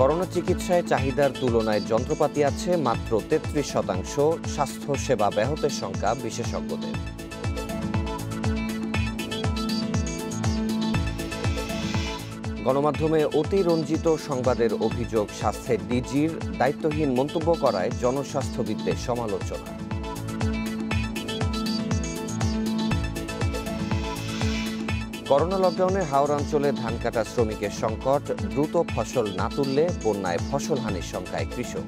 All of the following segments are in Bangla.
করোনা চিকিৎসায় চাহিদার তুলনায় যন্ত্রপাতি আছে মাত্র ৩৩%। স্বাস্থ্যসেবা ব্যাহতের শঙ্কা বিশেষজ্ঞদের। গণমাধ্যমে অতিরঞ্জিত সংবাদের অভিযোগ, স্বাস্থ্যের ডিজির দায়িত্বহীন মন্তব্য করায় জনস্বাস্থ্যবিদদের সমালোচনা। করোনা লকডাউনে হাওড় অঞ্চলে ধান কাটা শ্রমিকের সংকট, দ্রুত ফসল না তুললে বন্যায় ফসলহানির শঙ্কায় কৃষক।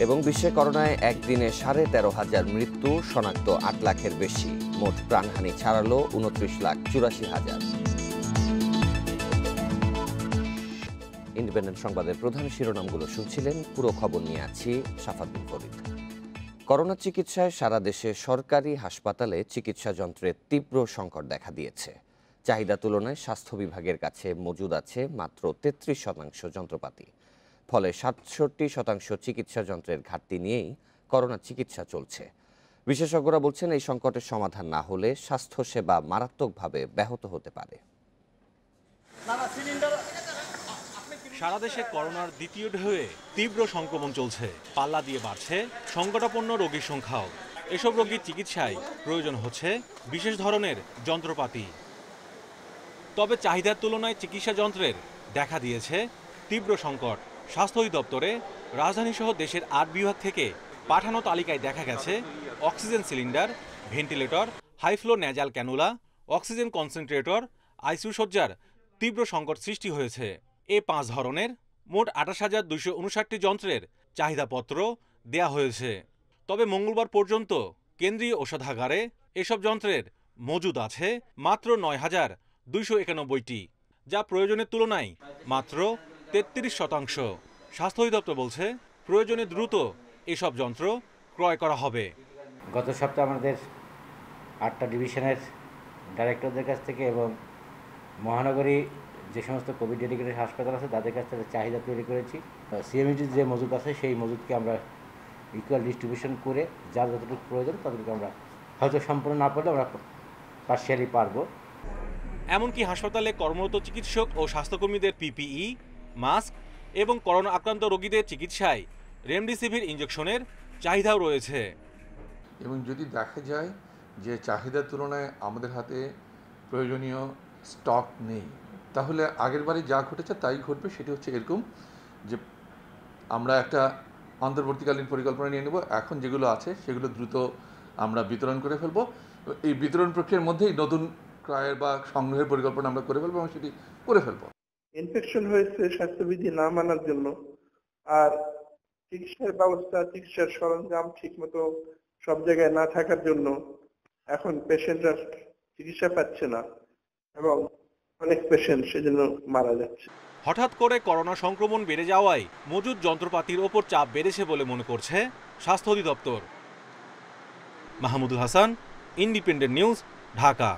এবং বিশ্বে করোনায় একদিনে 13,500 মৃত্যু, শনাক্ত 8 লাখের বেশি, মোট প্রাণহানি ছাড়ালো 29,84,000। ইন্ডিপেন্ডেন্ট সংবাদের প্রধান শিরোনামগুলো শুনছিলেন, পুরো খবর নিয়ে আছি সাফাত বিন ফরিদ। করোনা চিকিৎসায় সারা দেশে সরকারি হাসপাতালে চিকিৎসা যন্ত্রের তীব্র সংকট দেখা দিয়েছে। চাহিদা তুলনায় স্বাস্থ্য বিভাগের কাছে মজুদ আছে মাত্র 33% যন্ত্রপাতি। ফলে 67% চিকিৎসা যন্ত্রের ঘাটতি নিয়েই করোনা চিকিৎসা চলছে। বিশেষজ্ঞরা বলছেন, এই সংকটের সমাধান না হলে স্বাস্থ্যসেবা মারাত্মকভাবে ব্যাহত হতে পারে। সারা দেশে করোনার দ্বিতীয় ঢেউয়ে তীব্র সংক্রমণ চলছে। পাল্লা দিয়ে বাড়ছে সংকটাপন্ন রোগীর সংখ্যাও। এসব রোগীর চিকিৎসায় প্রয়োজন হচ্ছে বিশেষ ধরনের যন্ত্রপাতি। তবে চাহিদার তুলনায় চিকিৎসা যন্ত্রের দেখা দিয়েছে তীব্র সংকট। স্বাস্থ্য অধিদপ্তরে রাজধানীসহ দেশের 8 বিভাগ থেকে পাঠানো তালিকায় দেখা গেছে oxygen cylinder, ventilator, high flow nasal cannula, oxygen concentrator, ICU সজ্জার তীব্র সংকট সৃষ্টি হয়েছে। এ 5 ধরনের মোট 28,259টি যন্ত্রের চাহিদাপত্র দেয়া হয়েছে। তবে মঙ্গলবার পর্যন্ত কেন্দ্রীয় ঔষধাগারে এসব যন্ত্রের মজুদ আছে মাত্র 9,291টি, যা প্রয়োজনের তুলনায় মাত্র 33%। স্বাস্থ্য অধিদপ্তর বলছে, প্রয়োজনে দ্রুত এসব যন্ত্র ক্রয় করা হবে। গত সপ্তাহে আমাদের 8টা ডিভিশনের ডাইরেক্টরদের কাছ থেকে এবং মহানগরী যে সমস্ত কোভিড ডেডিকেটেড হাসপাতাল আছে তাদের কাছ থেকে চাহিদা তৈরি করেছি। সিএমইটির যে মজুদ আছে সেই মজুদকে আমরা ইকুয়াল ডিস্ট্রিবিউশন করে যার যতটুকু প্রয়োজন ততটুকু আমরা হয়তো সম্পূর্ণ না পারলে আমরা পার্শিয়ালি পারবো। এমনকি হাসপাতালে কর্মরত চিকিৎসক ও স্বাস্থ্যকর্মীদের পিপিই, মাস্ক এবং করোনা আক্রান্ত রোগীদের চিকিৎসায় রেমডেসিভির ইঞ্জেকশনের চাহিদাও রয়েছে। এবং যদি দেখা যায় যে চাহিদার তুলনায় আমাদের হাতে প্রয়োজনীয় স্টক নেই, তাহলে আগের বারে যা ঘটেছে তাই ঘটবে। সেটি হচ্ছে এরকম যে আমরা একটা অন্তর্বর্তীকালীন পরিকল্পনা নিয়ে নেব। এখন যেগুলো আছে সেগুলো দ্রুত আমরা বিতরণ করে ফেলবো। এই বিতরণ প্রক্রিয়ার মধ্যেই নতুন ক্রয়ের বা সংগ্রহের পরিকল্পনা আমরা করে ফেলবো এবং সেটি করে ফেলবো। ইনফেকশন হয়েছে স্বাস্থ্যবিধি না মানার জন্য, আর চিকিৎসার ব্যবস্থা, চিকিৎসার সরঞ্জাম ঠিকমতো সব জায়গায় না থাকার জন্য এখন পেশেন্টরা চিকিৎসা পাচ্ছে না এবং অনেক পেশেন্ট সেজন্য মারা যাচ্ছে। হঠাৎ করে করোনা সংক্রমণ বেড়ে যাওয়ায় মজুদ যন্ত্রপাতির ওপর চাপ বেড়েছে বলে মনে করছে স্বাস্থ্য অধিদপ্তর। Mahmudul Hasan, independent News, Dhaka.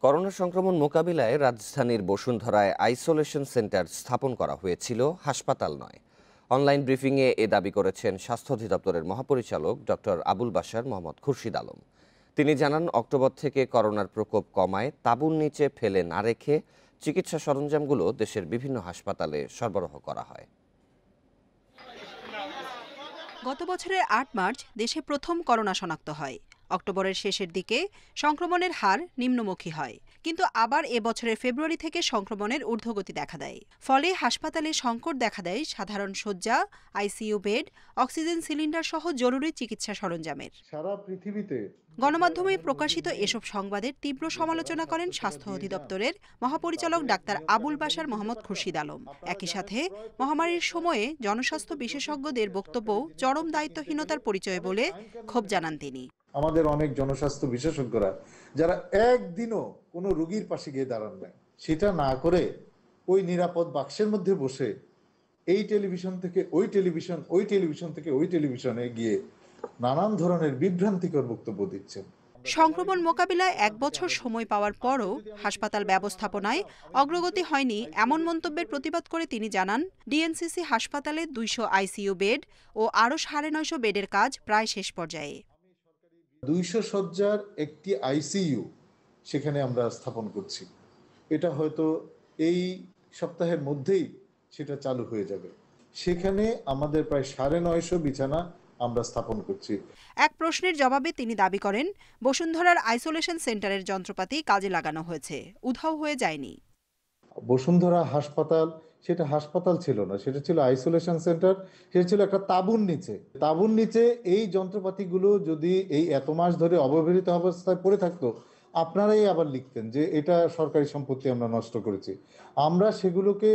Corona সংক্রমণ মোকাবিলায় রাজধানীর বসুন্ধরায় আইসোলেশন সেন্টার স্থাপন করা হয়েছিল, হাসপাতাল নয়। অনলাইন ব্রিফিংয়ে এ দাবি করেছেন স্বাস্থ্য অধিদপ্তরের মহাপরিচালক ডক্টর আবুল বাশার মোহাম্মদ খুরশিদ আলম। তিনি জানান, অক্টোবর থেকে করোনার প্রকোপ কমায় তাঁবুর নিচে ফেলে না রেখে চিকিৎসা সরঞ্জামগুলো দেশের বিভিন্ন হাসপাতালে সরবরাহ করা হয়। গত বছরের 8 মার্চ দেশে প্রথম করোনা শনাক্ত হয়। অক্টোবরের শেষের দিকে সংক্রমণের হার নিম্নমুখী হয়, কিন্তু আবার এবছরের ফেব্রুয়ারি থেকে সংক্রমণের ঊর্ধ্বগতি দেখা দেয়। ফলে হাসপাতালে সংকট দেখা দেয় সাধারণ শয্যা, আইসিইউ বেড, অক্সিজেন সিলিন্ডার সহ জরুরি চিকিৎসা সরঞ্জামের। সারা পৃথিবীতে গণমাধ্যমে প্রকাশিত এসব সংবাদের তীব্র সমালোচনা করেন স্বাস্থ্য অধিদপ্তরের মহাপরিচালক ডাক্তার আবুল বাশার মোহাম্মদ খুরশিদ আলম। একই সাথে মহামারীর সময়ে জনস্বাস্থ্য বিশেষজ্ঞদের বক্তব্য চরম দায়িত্বহীনতার পরিচয় বলে ক্ষোভ জানান তিনি। আমাদের অনেক জনস্বাস্থ্য বিশেষজ্ঞরা যারা একদিনও কোনো রোগীর পাশে গিয়ে দাঁড়ান নাই, সেটা না করে ওই নিরাপদ বাক্সের মধ্যে বসে এই টেলিভিশন থেকে ওই টেলিভিশন, ওই টেলিভিশন থেকে ওই টেলিভিশনে গিয়ে নানান ধরনের বিভ্রান্তিকর বক্তব্য দিচ্ছেন। সংক্রমণ মোকাবিলায় 1 বছর সময় পাওয়ার পরও হাসপাতাল ব্যবস্থাপনায় অগ্রগতি হয়নি এমন মন্তব্যের প্রতিবাদ করে তিনি জানান, ডিএনসিসি হাসপাতালে 200 আইসিইউ বেড ও আরও 950 বেডের কাজ প্রায় শেষ পর্যায়ে। 200 শয্যার একটি আইসিইউ সেখানে আমরা স্থাপন করছি। এটা হয়তো এই সপ্তাহের মধ্যেই সেটা চালু হয়ে যাবে। সেখানে আমাদের প্রায় 950 বিছানা আমরা স্থাপন করছি। এক প্রশ্নের জবাবে তিনি দাবি করেন, বসুন্ধরার আইসোলেশন সেন্টারের যন্ত্রপাতি কাজে লাগানো হয়েছে, উধাও হয়ে যায়নি। বসুন্ধরা হাসপাতাল সেটা হাসপাতাল ছিল না, সেটা ছিল আইসোলেশন সেন্টার। সেটা ছিল একটা তাঁবুর নিচে। তাঁবুর নিচে এই যন্ত্রপাতিগুলো যদি এই এত মাস ধরে অব্যবহৃত অবস্থায় পড়ে থাকতো, আপনারাই আবার লিখতেন যে এটা সরকারি সম্পত্তি আমরা নষ্ট করেছি। আমরা সেগুলোকে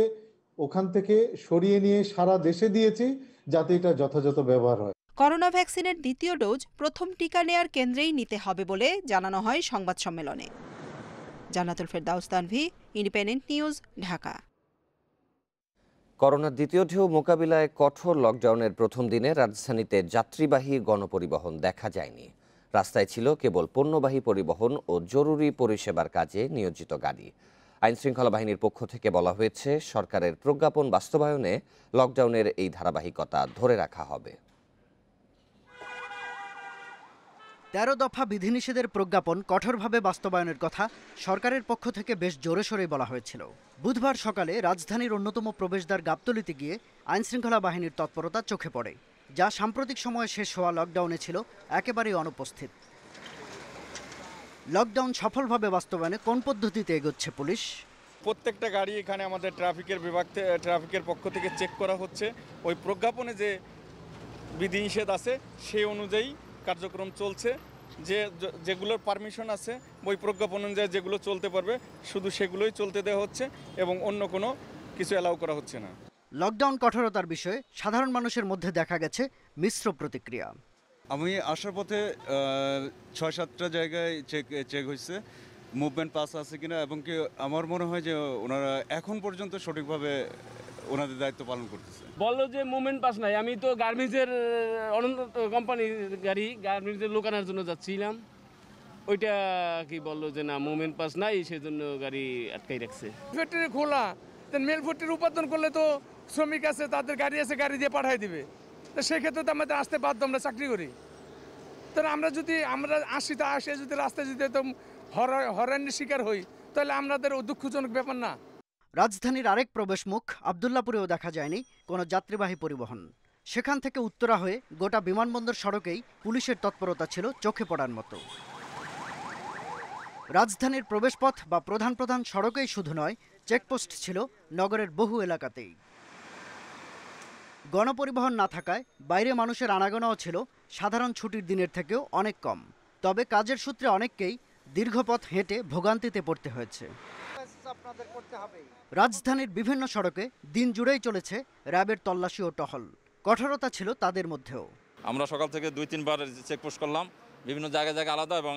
ওখান থেকে সরিয়ে নিয়ে সারা দেশে দিয়েছি যাতে এটা যথাযথ ব্যবহার হয়। করোনা ভ্যাকসিনের দ্বিতীয় ডোজ প্রথম টিকা নেয়ার কেন্দ্রেই নিতে হবে বলে জানানো হয় সংবাদ সম্মেলনে। জান্নাতুল ফেরদাউস তানভি, ইন্ডিপেন্ডেন্ট নিউজ, ঢাকা। করোনার দ্বিতীয় ঢেউ মোকাবিলায় কঠোর লকডাউনের প্রথম দিনে রাজধানীতে যাত্রীবাহী গণপরিবহন দেখা যায়নি। রাস্তায় ছিল কেবল পণ্যবাহী পরিবহন ও জরুরি পরিষেবার কাজে নিয়োজিত গাড়ি। আইনশৃঙ্খলা বাহিনীর পক্ষ থেকে বলা হয়েছে, সরকারের প্রজ্ঞাপন বাস্তবায়নে লকডাউনের এই ধারাবাহিকতা ধরে রাখা হবে। 13 দফা বিধিনিষেধের প্রজ্ঞাপন কঠোরভাবে বাস্তবায়নের কথা সরকারের পক্ষ থেকে বেশ জোরে সোরে বলা হয়েছিল। বুধবার সকালে রাজধানীর অন্যতম প্রবেশদ্বার গাবতলীতে গিয়ে আইনশৃঙ্খলা বাহিনীর তৎপরতা চোখে পড়ে, যা সাম্প্রতিক সময়ে শেষ হওয়া লকডাউনে ছিল একেবারেই অনুপস্থিত। লকডাউন সফলভাবে বাস্তবায়নে কোন পদ্ধতিতে এগোচ্ছে পুলিশ? প্রত্যেকটা গাড়ি এখানে আমাদের ট্রাফিকের পক্ষ থেকে চেক করা হচ্ছে। ওই প্রজ্ঞাপনে যে বিধিনিষেধ আছে সেই অনুযায়ী কার্যক্রম চলছে। যেগুলোর পারমিশন আছে ওই প্রজ্ঞাপন অনুযায়ী যেগুলো চলতে পারবে শুধু সেগুলোই চলতে দেওয়া হচ্ছে এবং অন্য কোনো কিছু অ্যালাউ করা হচ্ছে না। লকডাউন কঠোরতার বিষয়ে সাধারণ মানুষের মধ্যে দেখা গেছে মিশ্র প্রতিক্রিয়া। আমি আসার পথে 6-7টা জায়গায় চেক হয়েছে মুভমেন্ট পাস আছে কিনা, এবং কি আমার মনে হয় যে ওনারা এখন পর্যন্ত সঠিকভাবে ওনাদের দায়িত্ব পালন করতেছে। বললো যে মুভমেন্ট পাস নাই। আমি তো গার্মেন্টসের অনন্ত কোম্পানির গাড়ি গার্মেন্টসের লোকানোর জন্য যাচ্ছিলাম, ওইটা কি বললো যে না মুভমেন্ট পাস নাই, সেজন্য গাড়ি আটকাই রাখছে। ফ্যাক্টরি খোলা, মেল ফ্যাক্টরি উৎপাদন করলে তো শ্রমিক আছে, তাদের গাড়ি আছে, গাড়ি দিয়ে পাঠাই দিবে। তো সেক্ষেত্রে তো আমাদের আসতে বাধ্য, আমরা চাকরি করি। তাহলে আমরা আসি তা আসে যদি রাস্তায় যদি একদম হয়রানির শিকার হই, তাহলে আমাদের দুঃখজনক ব্যাপার না। রাজধানীর আরেক প্রবেশমুখ আবদুল্লাপুরেও দেখা যায়নি কোনো যাত্রীবাহী পরিবহন। সেখান থেকে উত্তরা হয়ে গোটা বিমানবন্দর সড়কেই পুলিশের তৎপরতা ছিল চোখে পড়ার মতো। রাজধানীর প্রবেশপথ বা প্রধান প্রধান সড়কেই শুধু নয়, চেকপোস্ট ছিল নগরের বহু এলাকাতেই। গণপরিবহন না থাকায় বাইরে মানুষের আনাগোনাও ছিল সাধারণ ছুটির দিনের থেকেও অনেক কম। তবে কাজের সূত্রে অনেককেই দীর্ঘপথ হেঁটে ভোগান্তিতে পড়তে হয়েছে। রাজধানীর বিভিন্ন সড়কে দিন জুড়েই চলেছে র্যাবের তল্লাশি ও টহল। কঠোরতা ছিল তাদের মধ্যেও। আমরা সকাল থেকে 2-3 বার চেকপোস্ট করলাম, বিভিন্ন জায়গায় আলাদা এবং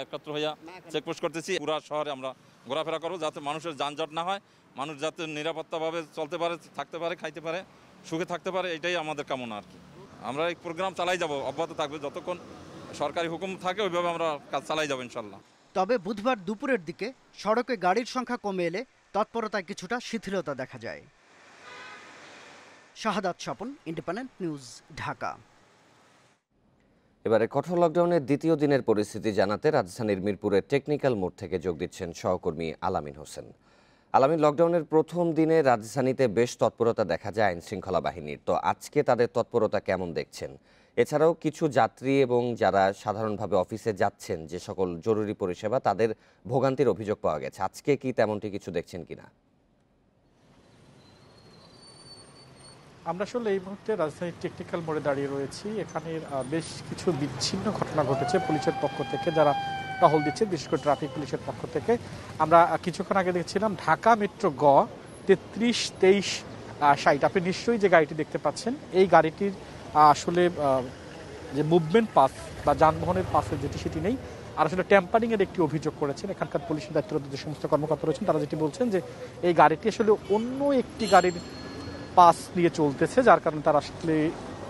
একত্র হইয়া চেকপোস্ট করতেছি। পুরা শহরে আমরা ঘোরাফেরা করবো যাতে মানুষের যানজট না হয়, মানুষ যাতে নিরাপত্তাভাবে চলতে পারে, থাকতে পারে, খাইতে পারে, সুখে থাকতে পারে, এটাই আমাদের কামনা আর কি। আমরা এই প্রোগ্রাম চালাই যাব, অব্যাহত থাকবে যতক্ষণ সরকারি হুকুম থাকে, ওইভাবে আমরা কাজ চালাই যাব ইনশাল্লাহ। তবে বুধবার দুপুরের দিকে সড়কে গাড়ির সংখ্যা কমে এলে তৎপরতায় কিছুটা শিথিলতা দেখা যায়। শাহাদাত স্বপন, ইন্ডিপেন্ডেন্ট নিউজ, ঢাকা। এবারে কঠোর লকডাউনের দ্বিতীয় দিনের পরিস্থিতি জানাতে রাজধানীর মিরপুরের টেকনিক্যাল মোড় থেকে যোগ দিচ্ছেন সহকর্মী আলামিন হোসেন। আলামিন, লকডাউনের প্রথম দিনে রাজধানীতে বেশ তৎপরতা দেখা যায় আইনশৃঙ্খলা বাহিনীর, তো আজকে তাদের তৎপরতা কেমন দেখছেন? এছাড়াও কিছু যাত্রী এবং যারা সাধারণভাবে অফিসে যাচ্ছেন, যে সকল জরুরি পরিষেবা, তাদের ভোগান্তির অভিযোগ পাওয়া গেছে। আজকে কি তেমনটি কিছু দেখছেন কিনা? আমরা আসলে এই মুহূর্তে রাজধানীর টেকনিক্যাল মোড়ে দাঁড়িয়ে রয়েছি। এখানে বেশ কিছু বিচ্ছিন্ন ঘটনা ঘটেছে পুলিশের পক্ষ থেকে, যারা টহল দিচ্ছে, বিশেষ করে ট্রাফিক পুলিশের পক্ষ থেকে। আমরা কিছুক্ষণ আগে দেখছিলাম ঢাকা মেট্রো গ 33-23-60, আপনি নিশ্চয়ই যে গাড়িটি দেখতে পাচ্ছেন, এই গাড়িটির আসলে যে মুভমেন্ট পাস বা যানবাহনের পাসের যেটি, সেটি নেই। আর আসলে ট্যাম্পারিংয়ের একটি অভিযোগ করেছেন এখানকার পুলিশের দায়িত্বরত যে সমস্ত কর্মকর্তা রয়েছেন, তারা যেটি বলছেন যে এই গাড়িটি আসলে অন্য একটি গাড়ির পাস নিয়ে চলতেছে, যার কারণে তারা আসলে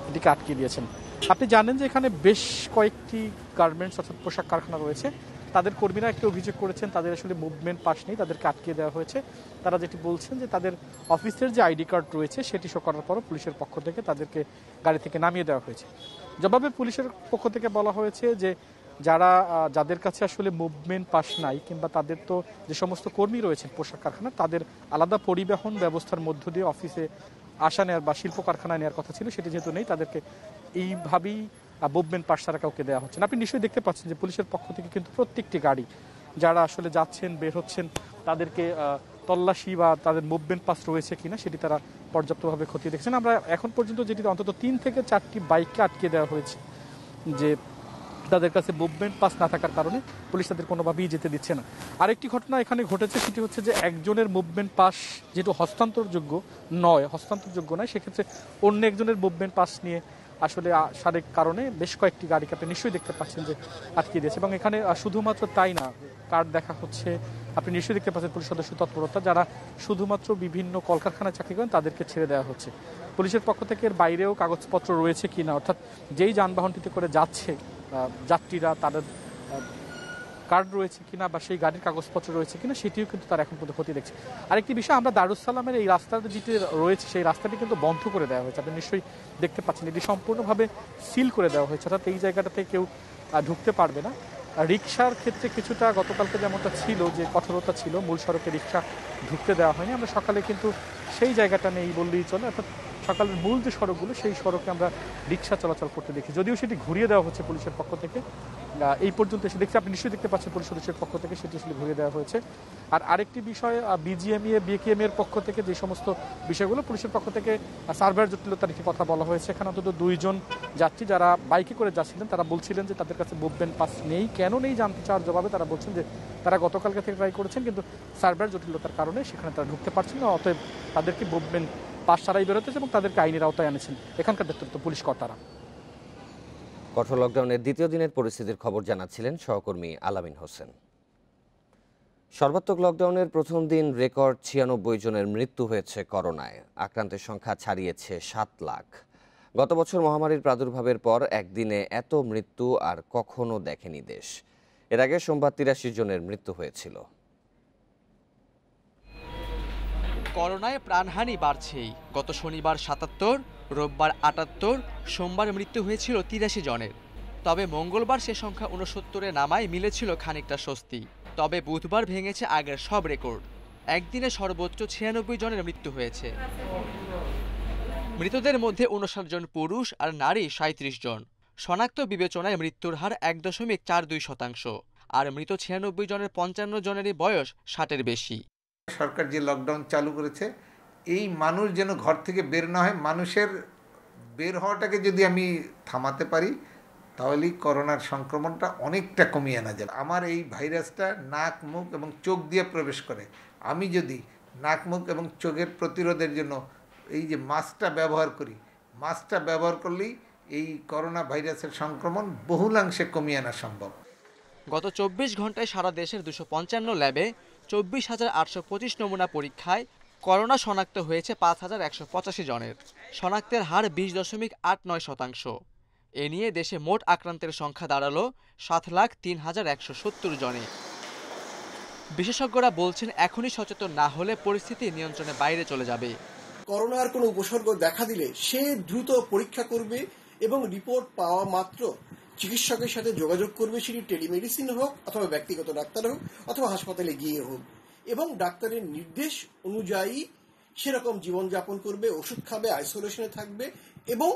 এটিকে আটকে দিয়েছেন। আপনি জানেন যে এখানে বেশ কয়েকটি গার্মেন্টস অর্থাৎ পোশাক কারখানা রয়েছে, তাদের কর্মীরা একটি অভিযোগ করেছেন তাদের আসলে মুভমেন্ট পাস নেই, তাদেরকে আটকে দেওয়া হয়েছে। তারা যেটি বলছেন যে তাদের অফিসের যে আইডি কার্ড রয়েছে সেটি শো করার পরও পুলিশের পক্ষ থেকে তাদেরকে গাড়ি থেকে নামিয়ে দেওয়া হয়েছে। জবাবে পুলিশের পক্ষ থেকে বলা হয়েছে যে যাদের কাছে আসলে মুভমেন্ট পাস নাই কিংবা তাদের তো যে সমস্ত কর্মী রয়েছেন পোশাক কারখানা তাদের আলাদা পরিবহন ব্যবস্থার মধ্য দিয়ে অফিসে আসা নেওয়ার বা শিল্প কারখানায় নেওয়ার কথা ছিল, সেটি যেহেতু নেই তাদেরকে এইভাবেই মুভমেন্ট পাস ছাড়া কাউকে দেওয়া হচ্ছে না। আপনি নিশ্চয়ই দেখতে পাচ্ছেন যে পুলিশের পক্ষ থেকে কিন্তু প্রত্যেকটি গাড়ি যারা আসলে যাচ্ছেন বের হচ্ছেন তাদেরকে তল্লাশি বা তাদের মুভমেন্ট পাস রয়েছে কিনা সেটি তারা পর্যাপ্তভাবে খতিয়ে দেখছেন। আমরা এখন পর্যন্ত যেটি অন্তত 3 থেকে 4টি বাইককে আটকে দেওয়া হয়েছে যে তাদের কাছে মুভমেন্ট পাস না থাকার কারণে পুলিশ তাদের কোনোভাবেই যেতে দিচ্ছে না। আরেকটি ঘটনা এখানে ঘটেছে, সেটি হচ্ছে যে একজনের মুভমেন্ট পাস যেহেতু হস্তান্তরযোগ্য নয়, সেক্ষেত্রে অন্য একজনের মুভমেন্ট পাস নিয়ে আসলে সারেক কারণে বেশ কয়েকটি গাড়িকে আপনি নিশ্চয়ই দেখতে পাচ্ছেন যে আটকে দিয়েছে। এবং এখানে শুধুমাত্র তাই না, কার্ড দেখা হচ্ছে, আপনি নিশ্চয়ই দেখতে পাচ্ছেন পুলিশ সদস্য তৎপরতা, যারা শুধুমাত্র বিভিন্ন কলকারখানায় চাকরি করেন তাদেরকে ছেড়ে দেওয়া হচ্ছে। পুলিশের পক্ষ থেকে এর বাইরেও কাগজপত্র রয়েছে কিনা, অর্থাৎ যেই যানবাহনটিতে করে যাচ্ছে যাত্রীরা তাদের কার্ড রয়েছে কিনা বা সেই গাড়ির কাগজপত্র রয়েছে কিনা সেটিও কিন্তু তারা এখন পর্যন্ত খতিয়ে দেখছে। আরেকটি বিষয়, আমরা দারুস সালামের এই রাস্তাটা যেটি রয়েছে সেই রাস্তাটি কিন্তু বন্ধ করে দেওয়া হয়েছে, আপনি নিশ্চয়ই দেখতে পাচ্ছেন এটি সম্পূর্ণভাবে সিল করে দেওয়া হয়েছে, অর্থাৎ এই জায়গাটাতে কেউ ঢুকতে পারবে না। রিক্সার ক্ষেত্রে কিছুটা গতকালকে যেমনটা ছিল যে কঠোরতা ছিল, মূল সড়কে রিক্সা ঢুকতে দেওয়া হয়নি, আমরা সকালে কিন্তু সেই জায়গাটা নেই বললেই চলে, অর্থাৎ সকালের মূল যে সড়কগুলো সেই সড়কে আমরা রিক্সা চলাচল করতে দেখি, যদিও সেটি ঘুরিয়ে দেওয়া হচ্ছে পুলিশের পক্ষ থেকে। এই পর্যন্ত এসে দেখছি, আপনি নিশ্চয়ই দেখতে পাচ্ছেন পুলিশ সদস্যের পক্ষ থেকে সেটি আসলে ঘুরিয়ে দেওয়া হয়েছে। আর আরেকটি বিষয়, বিজিএমইএ বিকেএম এর পক্ষ থেকে যে সমস্ত বিষয়গুলো পুলিশের পক্ষ থেকে সার্ভার জটিলতার একটি কথা বলা হয়েছে। এখানে অন্তত 2 জন যাত্রী যারা বাইকে করে যাচ্ছিলেন তারা বলছিলেন যে তাদের কাছে মুভমেন্ট পাস নেই, কেন নেই জানতে চাওয়ার জবাবে তারা বলছেন যে তারা গতকালকে থেকে ট্রাই করেছেন কিন্তু সার্ভার জটিলতার কারণে সেখানে তারা ঢুকতে পারছেন না, অতএব তাদেরকে মুভমেন্ট পাস ছাড়াই বেরোতেছে এবং তাদেরকে আইনের আওতায় এনেছেন এখানকার নেতৃত্ব পুলিশ কর্তারা। কঠোর লকডাউনের দ্বিতীয় দিনের পরিস্থিতির খবর জানাচ্ছিলেন সহকর্মী আলামিন হোসেন। সর্বাত্মক লকডাউনের প্রথম দিন রেকর্ড 96 জনের মৃত্যু হয়েছে করোনায়, আক্রান্তের সংখ্যা ছাড়িয়েছে 7 লাখ। গত বছর মহামারীর প্রাদুর্ভাবের পর একদিনে এত মৃত্যু আর কখনো দেখেনি দেশ। এর আগে সোমবার 83 জনের মৃত্যু হয়েছিল। করোনায় প্রাণহানি বাড়ছেই, গত শনিবার 77, রোববার 78, সোমবার মৃত্যু হয়েছিল 83 জনের। তবে মঙ্গলবার সে সংখ্যা 69-এ নামায় মিলেছিল খানিকটা স্বস্তি। তবে বুধবার ভেঙেছে আগের সব রেকর্ড, একদিনে সর্বোচ্চ 96 জনের মৃত্যু হয়েছে। মৃতদের মধ্যে 59 জন পুরুষ আর নারী 37 জন। শনাক্ত বিবেচনায় মৃত্যুর হার 1.42%, আর মৃত 96 জনের 55 জনেরই বয়স 60-এর বেশি। সরকার যে লকডাউন চালু করেছে, এই মানুষ যেন ঘর থেকে বের না হয়, মানুষের বের হওয়াটাকে যদি আমি থামাতে পারি তাহলেই করোনার সংক্রমণটা অনেকটা কমিয়ে আনা যাবে। আমার এই ভাইরাসটা নাক, মুখ এবং চোখ দিয়ে প্রবেশ করে, আমি যদি নাক, মুখ এবং চোখের প্রতিরোধের জন্য এই যে মাস্কটা ব্যবহার করি, মাস্কটা ব্যবহার করলেই এই করোনা ভাইরাসের সংক্রমণ বহুলাংশে কমিয়ে আনা সম্ভব। গত 24 ঘন্টায় সারা দেশের 255 ল্যাবে 24,825 নমুনা পরীক্ষায় করোনা শনাক্ত হয়েছে 5,185 জনের। শনাক্তের হার 20.89%। এ নিয়ে দেশে মোট আক্রান্তের সংখ্যা দাঁড়ালো 7,03,170 জনে। বিশেষজ্ঞরা বলছেন এখনই সচেতন না হলে পরিস্থিতি নিয়ন্ত্রণের বাইরে চলে যাবে। করোনার কোনো উপসর্গ দেখা দিলে সে দ্রুত পরীক্ষা করবে এবং রিপোর্ট পাওয়া মাত্র চিকিৎসকের সাথে যোগাযোগ করবে, সেটি টেলিমেডিসিন হোক অথবা ব্যক্তিগত ডাক্তার হোক অথবা হাসপাতালে গিয়ে হোক, এবং ডাক্তারের নির্দেশ অনুযায়ী সেরকম জীবনযাপন করবে, ওষুধ খাবে, আইসোলেশনে থাকবে এবং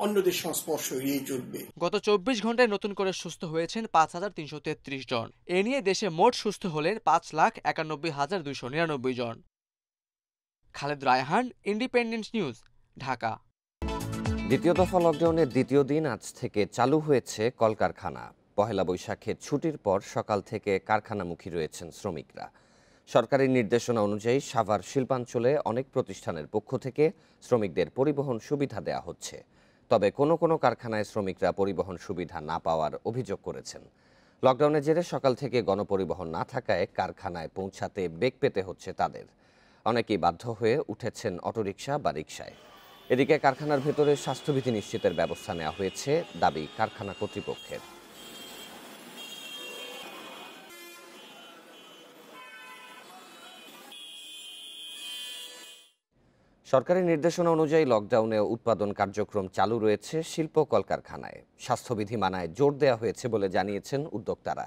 অন্যদের সংস্পর্শ এড়িয়ে চলবে। গত 24 ঘন্টায় নতুন করে সুস্থ হয়েছেন 5,333 জন। এ নিয়ে দেশে মোট সুস্থ হলেন 5,91,299 জন। Khaled Raihan, Independent News, Dhaka. দ্বিতীয় দফা লকডাউনের দ্বিতীয় দিন আজ থেকে চালু হয়েছে কলকারখানা। পহেলা বৈশাখের ছুটির পর সকাল থেকে কারখানামুখী রয়েছেন শ্রমিকরা। সরকারি নির্দেশনা অনুযায়ী সাভার শিল্পাঞ্চলে অনেক প্রতিষ্ঠানের পক্ষ থেকে শ্রমিকদের পরিবহন সুবিধা দেওয়া হচ্ছে। তবে কোনো কোনো কারখানায় শ্রমিকরা পরিবহন সুবিধা না পাওয়ার অভিযোগ করেছেন। লকডাউনের জেরে সকাল থেকে গণপরিবহন না থাকায় কারখানায় পৌঁছাতে বেগ পেতে হচ্ছে তাদের। অনেকেই বাধ্য হয়ে উঠেছেন অটোরিকশা বা রিকশায়। এদিকে কারখানার ভেতরে স্বাস্থ্যবিধি নিশ্চিতের ব্যবস্থা নেওয়া হয়েছে, দাবি কারখানা কর্তৃপক্ষের। সরকারি নির্দেশনা অনুযায়ী লকডাউনে উৎপাদন কার্যক্রম চালু রয়েছে শিল্প কলকারখানায়। স্বাস্থ্যবিধি মানায় জোর দেওয়া হয়েছে বলে জানিয়েছেন উদ্যোক্তারা।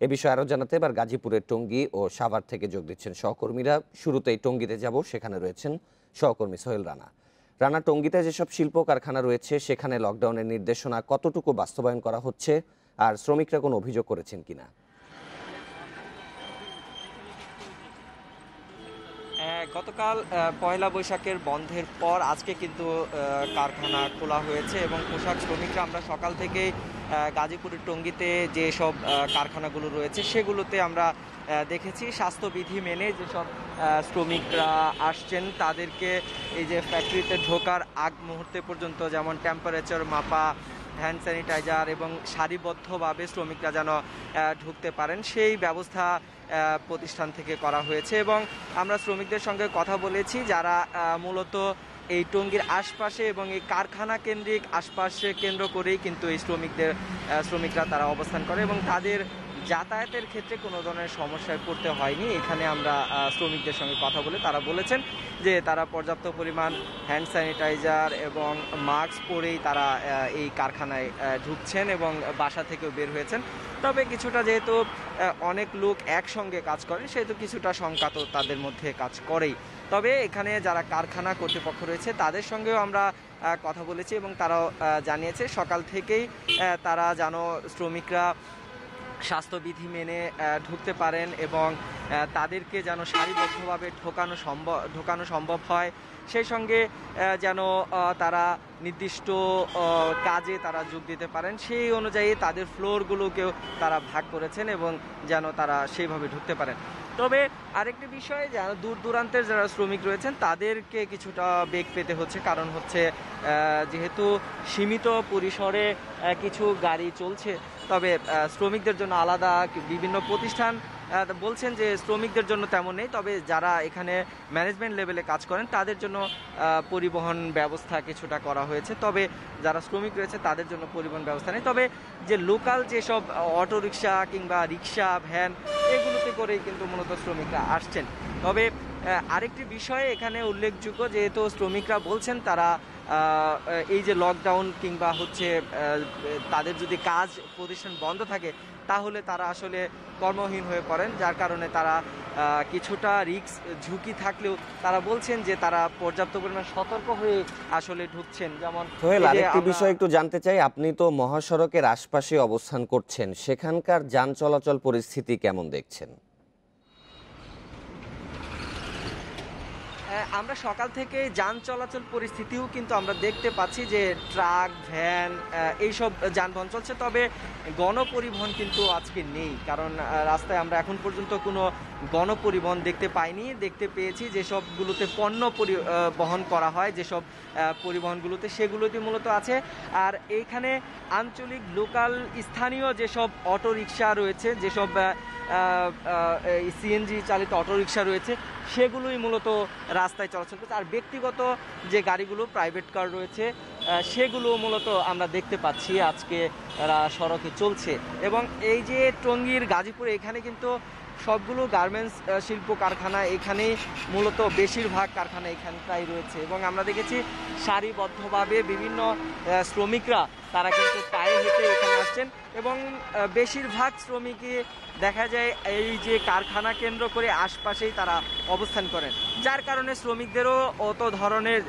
এ বিষয়ে আরও জানাতে এবার গাজীপুরের টঙ্গী ও সাভার থেকে যোগ দিচ্ছেন সহকর্মীরা। শুরুতেই টঙ্গীতে যাব, সেখানে রয়েছেন সহকর্মী সোহেল রানা। রানা, টঙ্গীতে যেসব শিল্প কারখানা রয়েছে সেখানে লকডাউনের নির্দেশনা কতটুকু বাস্তবায়ন করা হচ্ছে, আর শ্রমিকরা কোনো অভিযোগ করেছেন কিনা? গতকাল পয়লা বৈশাখের বন্ধের পর আজকে কিন্তু কারখানা খোলা হয়েছে এবং পোশাক শ্রমিকরা আমরা সকাল থেকে গাজীপুরের টঙ্গীতে যেসব কারখানাগুলো রয়েছে সেগুলোতে আমরা দেখেছি স্বাস্থ্যবিধি মেনে যেসব শ্রমিকরা আসছেন তাদেরকে এই যে ফ্যাক্টরিতে ঢোকার আগ মুহূর্তে পর্যন্ত যেমন টেম্পারেচার মাপা, হ্যান্ড স্যানিটাইজার এবং সারিবদ্ধভাবে শ্রমিকরা যেন ঢুকতে পারেন সেই ব্যবস্থা প্রতিষ্ঠান থেকে করা হয়েছে। এবং আমরা শ্রমিকদের সঙ্গে কথা বলেছি যারা মূলত এই টঙ্গীর আশপাশে এবং এই কারখানা কেন্দ্রিক আশপাশে কেন্দ্র করেই কিন্তু এই শ্রমিকরা তারা অবস্থান করে এবং তাদের যাতায়াতের ক্ষেত্রে কোনো ধরনের সমস্যায় পড়তে হয়নি। এখানে আমরা শ্রমিকদের সঙ্গে কথা বলে তারা বলেছেন যে তারা পর্যাপ্ত পরিমাণ হ্যান্ড স্যানিটাইজার এবং মাস্ক পরেই তারা এই কারখানায় ঢুকছেন এবং বাসা থেকেও বের হয়েছেন। তবে কিছুটা যেহেতু অনেক লোক একসঙ্গে কাজ করেন সেহেতু কিছুটা শঙ্কা তো তাদের মধ্যে কাজ করেই। তবে এখানে যারা কারখানা কর্তৃপক্ষ রয়েছে তাদের সঙ্গেও আমরা কথা বলেছি এবং তারাও জানিয়েছে সকাল থেকেই তারা যেন শ্রমিকরা স্বাস্থ্যবিধি মেনে ঢুকতে পারেন এবং তাদেরকে যেন সারিবদ্ধভাবে ঢোকানো সম্ভব হয়, সেই সঙ্গে যেন তারা নির্দিষ্ট কাজে তারা যোগ দিতে পারেন সেই অনুযায়ী তাদের ফ্লোরগুলোকেও তারা ভাগ করেছেন এবং যেন তারা সেইভাবে ঢুকতে পারেন। তবে আরেকটি বিষয় যেন দূর দূরান্তের যারা শ্রমিক রয়েছেন তাদেরকে কিছুটা বেগ পেতে হচ্ছে, কারণ হচ্ছে যেহেতু সীমিত পরিসরে কিছু গাড়ি চলছে। তবে শ্রমিকদের জন্য আলাদা বিভিন্ন প্রতিষ্ঠান বলছেন যে শ্রমিকদের জন্য তেমন নেই, তবে যারা এখানে ম্যানেজমেন্ট লেভেলে কাজ করেন তাদের জন্য পরিবহন ব্যবস্থা কিছুটা করা হয়েছে। তবে যারা শ্রমিক রয়েছে তাদের জন্য পরিবহন ব্যবস্থা নেই। তবে যে লোকাল যেসব অটোরিকশা কিংবা রিক্সা, ভ্যান এগুলোতে করেই কিন্তু মূলত শ্রমিকরা আসছেন। তবে আরেকটি বিষয় এখানে উল্লেখযোগ্য, যেহেতু শ্রমিকরা বলছেন তারা এই যে লকডাউন কিংবা হচ্ছে তাদের যদি কাজ প্রতিষ্ঠান বন্ধ থাকে তাহলে তারা আসলে কর্মহীন হয়ে পড়েন, যার কারণে তারা কিছুটা রিস্ক ঝুঁকি থাকলেও তারা বলছেন যে তারা পর্যাপ্ত পরিমাণ সতর্ক হয়ে আসলে ঢুকছেন। যেমন সোহেল, আরেকটি বিষয় একটু জানতে চাই, আপনি তো মহাসড়কের আশপাশে অবস্থান করছেন, সেখানকার যান চলাচল পরিস্থিতি কেমন দেখছেন? আমরা সকাল থেকে যান চলাচল পরিস্থিতিও কিন্তু আমরা দেখতে পাচ্ছি যে ট্রাক, ভ্যান এইসব যানবাহন চলছে। তবে গণপরিবহন কিন্তু আজকে নেই, কারণ রাস্তায় আমরা এখন পর্যন্ত কোনো গণপরিবহন দেখতে পাইনি। দেখতে পেয়েছি যেসবগুলোতে পণ্য বহন করা হয়, যেসব পরিবহনগুলোতে সেগুলোতে মূলত আছে। আর এইখানে আঞ্চলিক লোকাল স্থানীয় যেসব অটোরিকশা রয়েছে, যেসব সিএনজি চালিত অটোরিকশা রয়েছে সেগুলোই মূলত রাস্তায় চলাচল করছে। আর ব্যক্তিগত যে গাড়িগুলো, প্রাইভেট কার রয়েছে সেগুলো মূলত আমরা দেখতে পাচ্ছি আজকে সড়কে চলছে। এবং এই যে টঙ্গীর গাজীপুরে এখানে কিন্তু সবগুলো গার্মেন্টস শিল্প কারখানা, এখানেই মূলত বেশিরভাগ কারখানা এখানটাই রয়েছে এবং আমরা দেখেছি সারিবদ্ধভাবে বিভিন্ন শ্রমিকরা তারা কিন্তু পায়ে হেঁটে এখানে আসছেন এবং বেশিরভাগ শ্রমিকই দেখা যায় এই যে কারখানা কেন্দ্র করে আশপাশেই তারা অবস্থান করেন, যার কারণে শ্রমিকদেরও অত ধরনের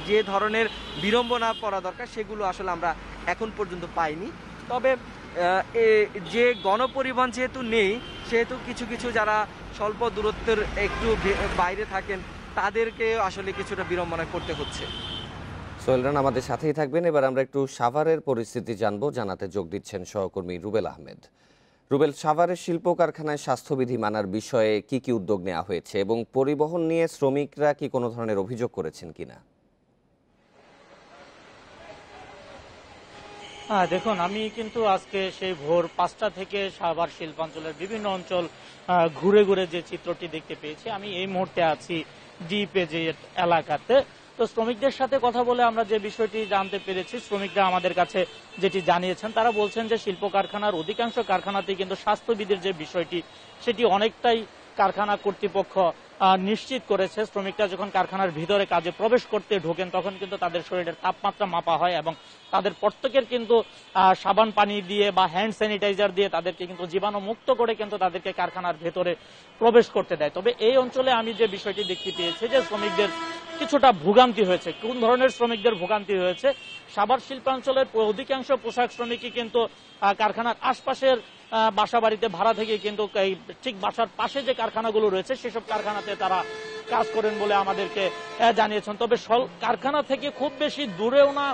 যে ধরনের বিড়ম্বনা পড়া দরকার সেগুলো আসলে আমরা এখন পর্যন্ত পাইনি। তবে যে গণপরিবহন যেহেতু নেই সেহেতু কিছু কিছু যারা স্বল্প দূরত্বের একটু বাইরে থাকেন তাদেরকে আসলে কিছুটা বিড়ম্বনায় পড়তে হচ্ছে। সোহেল রানা আমাদের সাথেই থাকবেন। এবার আমরা একটু সাভারের পরিস্থিতি জানবো, জানাতে যোগ দিচ্ছেন সহকর্মী রুবেল আহমেদ। রুবেল, সাভারের শিল্প কারখানায় স্বাস্থ্যবিধি মানার বিষয়ে কি কি উদ্যোগ নেওয়া হয়েছে এবং পরিবহন নিয়ে শ্রমিকরা কি কোনো ধরনের অভিযোগ করেছেন কিনা? দেখুন, আমি কিন্তু আজকে সেই ভোর 5টা থেকে সাভার শিল্পাঞ্চলের বিভিন্ন অঞ্চল ঘুরে ঘুরে যে চিত্রটি দেখতে পেয়েছি। আমি এই মুহূর্তে আছি ডিপেজেট এলাকাতে। তো শ্রমিকদের সাথে কথা বলে আমরা যে বিষয়টি জানতে পেরেছি, শ্রমিকরা আমাদের কাছে যেটি জানিয়েছেন তারা বলছেন যে শিল্প কারখানার অধিকাংশ কারখানাতেই কিন্তু স্বাস্থ্যবিধির যে বিষয়টি সেটি অনেকটাই কারখানা কর্তৃপক্ষ নিশ্চিত করেছে শ্রমিকরা যখন কারখানার ভিতরে কাজে প্রবেশ করতে ঢোকেন তখন কিন্তু তাদের শরীরের তাপমাত্রা মাপা হয় এবং তাদের প্রত্যেকের কিন্তু সাবান পানি দিয়ে বা হ্যান্ড স্যানিটাইজার দিয়ে তাদেরকে কিন্তু জীবাণু মুক্ত করে কিন্তু তাদেরকে কারখানার ভেতরে প্রবেশ করতে দেয়। তবে এই অঞ্চলে আমি যে বিষয়টি দেখতে পেয়েছি যে শ্রমিকদের কিছুটা ভোগান্তি হয়েছে। কোন ধরনের শ্রমিকদের ভোগান্তি হয়েছে? সাভার শিল্পাঞ্চলের অধিকাংশ পোশাক শ্রমিকই কিন্তু কারখানার আশপাশের বাসা বাড়িতে ভাড়া থেকে কিন্তু ঠিক বাসার পাশে যে কারখানাগুলো রয়েছে সেসব কারখানাতে তারা কাজ করেন বলে আমাদেরকে জানিয়েছেন। তবে কারখানা থেকে খুব বেশি দূরেও না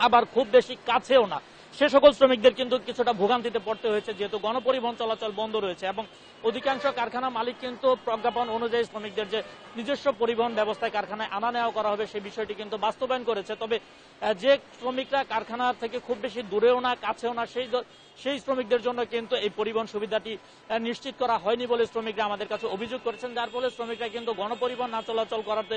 আবার খুব বেশি কাছেও না, সে সকল শ্রমিকদের কিন্তু কিছুটা ভোগান্তিতে পড়তে হয়েছে যেহেতু গণপরিবহন চলাচল বন্ধ রয়েছে এবং অধিকাংশ কারখানা মালিক কিন্তু প্রজ্ঞাপন অনুযায়ী শ্রমিকদের যে নিজস্ব পরিবহন ব্যবস্থায় কারখানায় আনা নেওয়া করা হবে সেই বিষয়টি কিন্তু বাস্তবায়ন করেছে। তবে যে শ্রমিকরা কারখানা থেকে খুব বেশি দূরেও না কাছেও না সেই শ্রমিকদের জন্য কিন্তু এই পরিবহন সুবিধাটি নিশ্চিত করা হয়নি বলে শ্রমিকরা আমাদের কাছে অভিযোগ করেছেন, যার ফলে শ্রমিকরা কিন্তু গণপরিবহন না চলাচল করাতে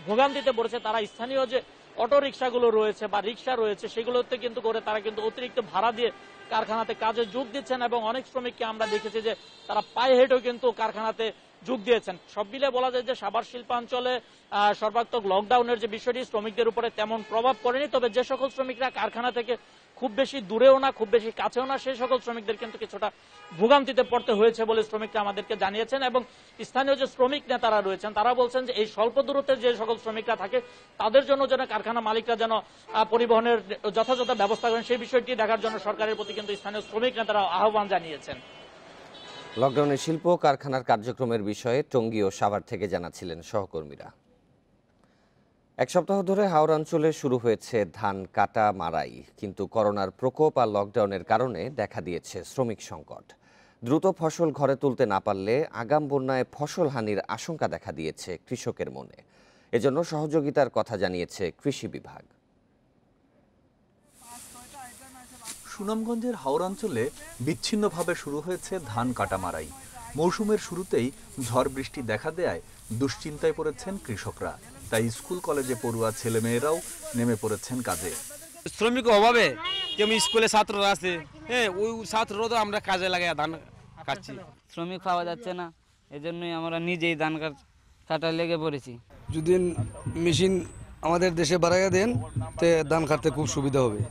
ভোগান্তিতে পড়েছে। তারা স্থানীয় যে অটো রিক্সাগুলো রয়েছে বা রিক্সা রয়েছে সেগুলোতে কিন্তু করে তারা কিন্তু অতিরিক্ত ভাড়া দিয়ে কারখানাতে কাজে যোগ দিচ্ছেন এবং অনেক শ্রমিককে আমরা দেখেছি যে তারা পায়ে হেঁটেও কিন্তু কারখানাতে যোগ দিয়েছেন। সব মিলে বলা যায় যে সাভার শিল্পাঞ্চলে সর্বাত্মক লকডাউনের যে বিষয়টি শ্রমিকদের উপরে তেমন প্রভাব পড়েনি। তবে যে সকল শ্রমিকরা কারখানা থেকে খুব বেশি দূরেও না খুব বেশি কাছেও না সেই সকল শ্রমিকদের কিন্তু কিছুটা ভোগান্তিতে পড়তে হয়েছে বলে শ্রমিকরা আমাদেরকে জানিয়েছেন এবং স্থানীয় যে শ্রমিক নেতারা রয়েছেন তারা বলছেন যে এই স্বল্প দূরত্বের যে সকল শ্রমিকরা থাকে তাদের জন্য যেন কারখানা মালিকরা যেন পরিবহনের যথাযথ ব্যবস্থা করেন সেই বিষয়টি দেখার জন্য সরকারের প্রতি কিন্তু স্থানীয় শ্রমিক নেতারা আহ্বান জানিয়েছেন। লকডাউনে শিল্প কারখানার কার্যক্রমের বিষয়ে টঙ্গী ও সাভার থেকে জানাচ্ছিলেন সহকর্মীরা। এক সপ্তাহ ধরে হাওড়া অঞ্চলে শুরু হয়েছে ধান কাটা মারাই, কিন্তু করোনার প্রকোপ আর লকডাউনের কারণে দেখা দিয়েছে শ্রমিক সংকট। দ্রুত ফসল ঘরে তুলতে না পারলে আগাম বন্যায় ফসল হানির আশঙ্কা দেখা দিয়েছে কৃষকের মনে। এজন্য সহযোগিতার কথা জানিয়েছে কৃষি বিভাগ। সুনামগঞ্জের হাওড়া অঞ্চলে বিচ্ছিন্নভাবে শুরু হয়েছে ধান কাটা মারাই। মৌসুমের শুরুতেই ঝড় বৃষ্টি দেখা দেয় দুশ্চিন্তায় পড়েছেন কৃষকরা, তাই স্কুল কলেজে পড়ুয়া ছেলেমেয়েরাও নেমে পড়েছেন কাজে। শ্রমিক অভাবে যেমন স্কুলে ছাত্ররা আছে, ওই ছাত্ররা তো আমরা কাজে লাগাই ধান কাটছি। শ্রমিক পাওয়া যাচ্ছে না, এজন্যই আমরা নিজেই ধান কাটা লেগে পড়েছি। যদি মেশিন আমাদের দেশে বাড়াইয়া দেন তে ধান কাটতে খুব সুবিধা হবে।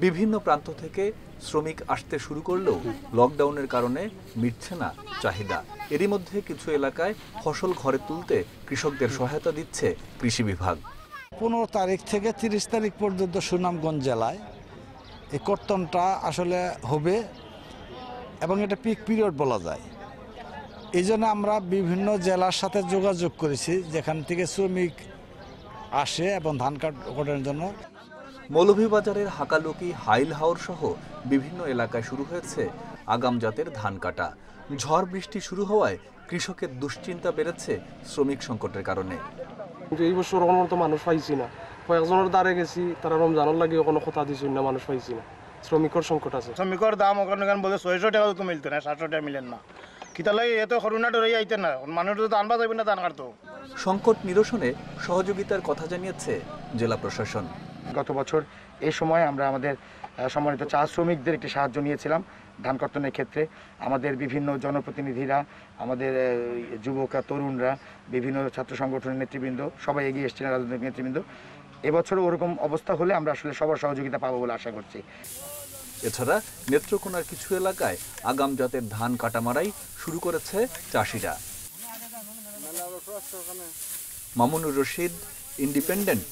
বিভিন্ন প্রান্ত থেকে শ্রমিক আসতে শুরু করলেও লকডাউনের কারণে মিটছে না চাহিদা। এরই মধ্যে কিছু এলাকায় ফসল ঘরে তুলতে কৃষকদের সহায়তা দিচ্ছে কৃষি বিভাগ। 15 তারিখ থেকে 30 তারিখ পর্যন্ত সুনামগঞ্জ জেলায় এই কর্তনটা আসলে হবে এবং এটা পিক পিরিয়ড বলা যায়। এই জন্য আমরা বিভিন্ন জেলার সাথে যোগাযোগ করেছি যেখান থেকে শ্রমিক আসে এবং ধান কাটার জন্য। মৌলভীবাজারের হাকালুকি, হাইল হাওর সহ বিভিন্ন এলাকায় শুরু হয়েছে আগাম জাতের ধান কাটা। ঝড় বৃষ্টি শুরু হওয়ায় কৃষকের দুশ্চিন্তা বেড়েছে শ্রমিক সংকটের কারণে। এই বছর তো মানুষ পাইছি না, কয়েকজনের দ্বারে গেছি, তারা রমজানের লাগে কোনো কথা দিচ্ছি না, মানুষ পাইছি না। শ্রমিকের সংকট আছে। শ্রমিকের দাম ওখানে বলে 600 টাকা তো মিলতো না, 700 টাকা মিলেন না। কিতালাই এত করোনা ডরে আইতে না, মানুষ তো আনবা যাবে না ধান কাটতো। সংকট নিরসনে সহযোগিতার কথা জানিয়েছে জেলা প্রশাসন। গত বছর এই সময় আমরা আমাদের সম্মানিত চা শ্রমিকদের একটি সাহায্য নিয়েছিলাম ধান কর্তনের ক্ষেত্রে। আমাদের বিভিন্ন জনপ্রতিনিধিরা, আমাদের যুবকরা, তরুণরা, বিভিন্ন ছাত্র সংগঠনের নেতৃবৃন্দ সবাই এগিয়ে এসেছিলেন, রাজনৈতিক নেতৃবৃন্দ। এবছরও ওরকম অবস্থা হলে আমরা আসলে সবার সহযোগিতা পাবো বলে আশা করছি। এছাড়া নেত্রকোনার কিছু এলাকায় আগাম জাতের ধান কাটা মারাই শুরু করেছে চাষিরা। Mamunur Rashid, Independent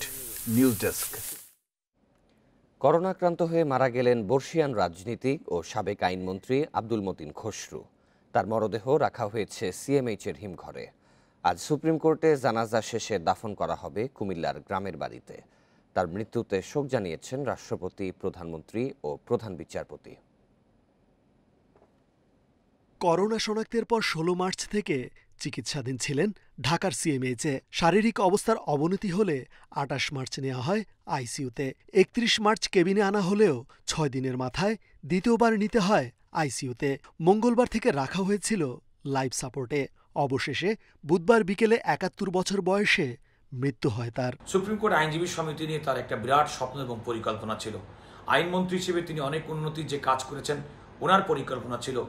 News desk. করোনাক্রান্ত হয়ে মারা গেলেন বর্ষিয়ান রাজনীতিক ও সাবেক আইনমন্ত্রী আব্দুল মতিন খসরু। তার মরদেহ রাখা হয়েছে সিএমএইচের হিমঘরে। আজ সুপ্রিম কোর্টে জানাজা শেষে দাফন করা হবে কুমিল্লার গ্রামের বাড়িতে। তার মৃত্যুতে শোক জানিয়েছেন রাষ্ট্রপতি, প্রধানমন্ত্রী ও প্রধান বিচারপতি। করোনা শনাক্তের পর 16 মার্চ থেকে চিকিৎসাধীন ছিলেন ঢাকার সিএমএইচে। শারীরিক অবস্থার অবনতি হলে 28 মার্চ নেওয়া হয় আইসিইউতে। 31 মার্চ কেবিনে আনা হলেও 6 দিনের মাথায় দ্বিতীয়বার নিতে হয় আইসিইউতে। মঙ্গলবার থেকে রাখা হয়েছিল লাইফ সাপোর্টে। অবশেষে বুধবার বিকেলে 71 বছর বয়সে মৃত্যু হয় তার। সুপ্রিম কোর্ট আইনজীবী সমিতি নিয়ে তার একটা বিরাট স্বপ্ন এবং পরিকল্পনা ছিল। আইনমন্ত্রী হিসেবে তিনি অনেক উন্নতির যে কাজ করেছেন, ওনার পরিকল্পনা ছিল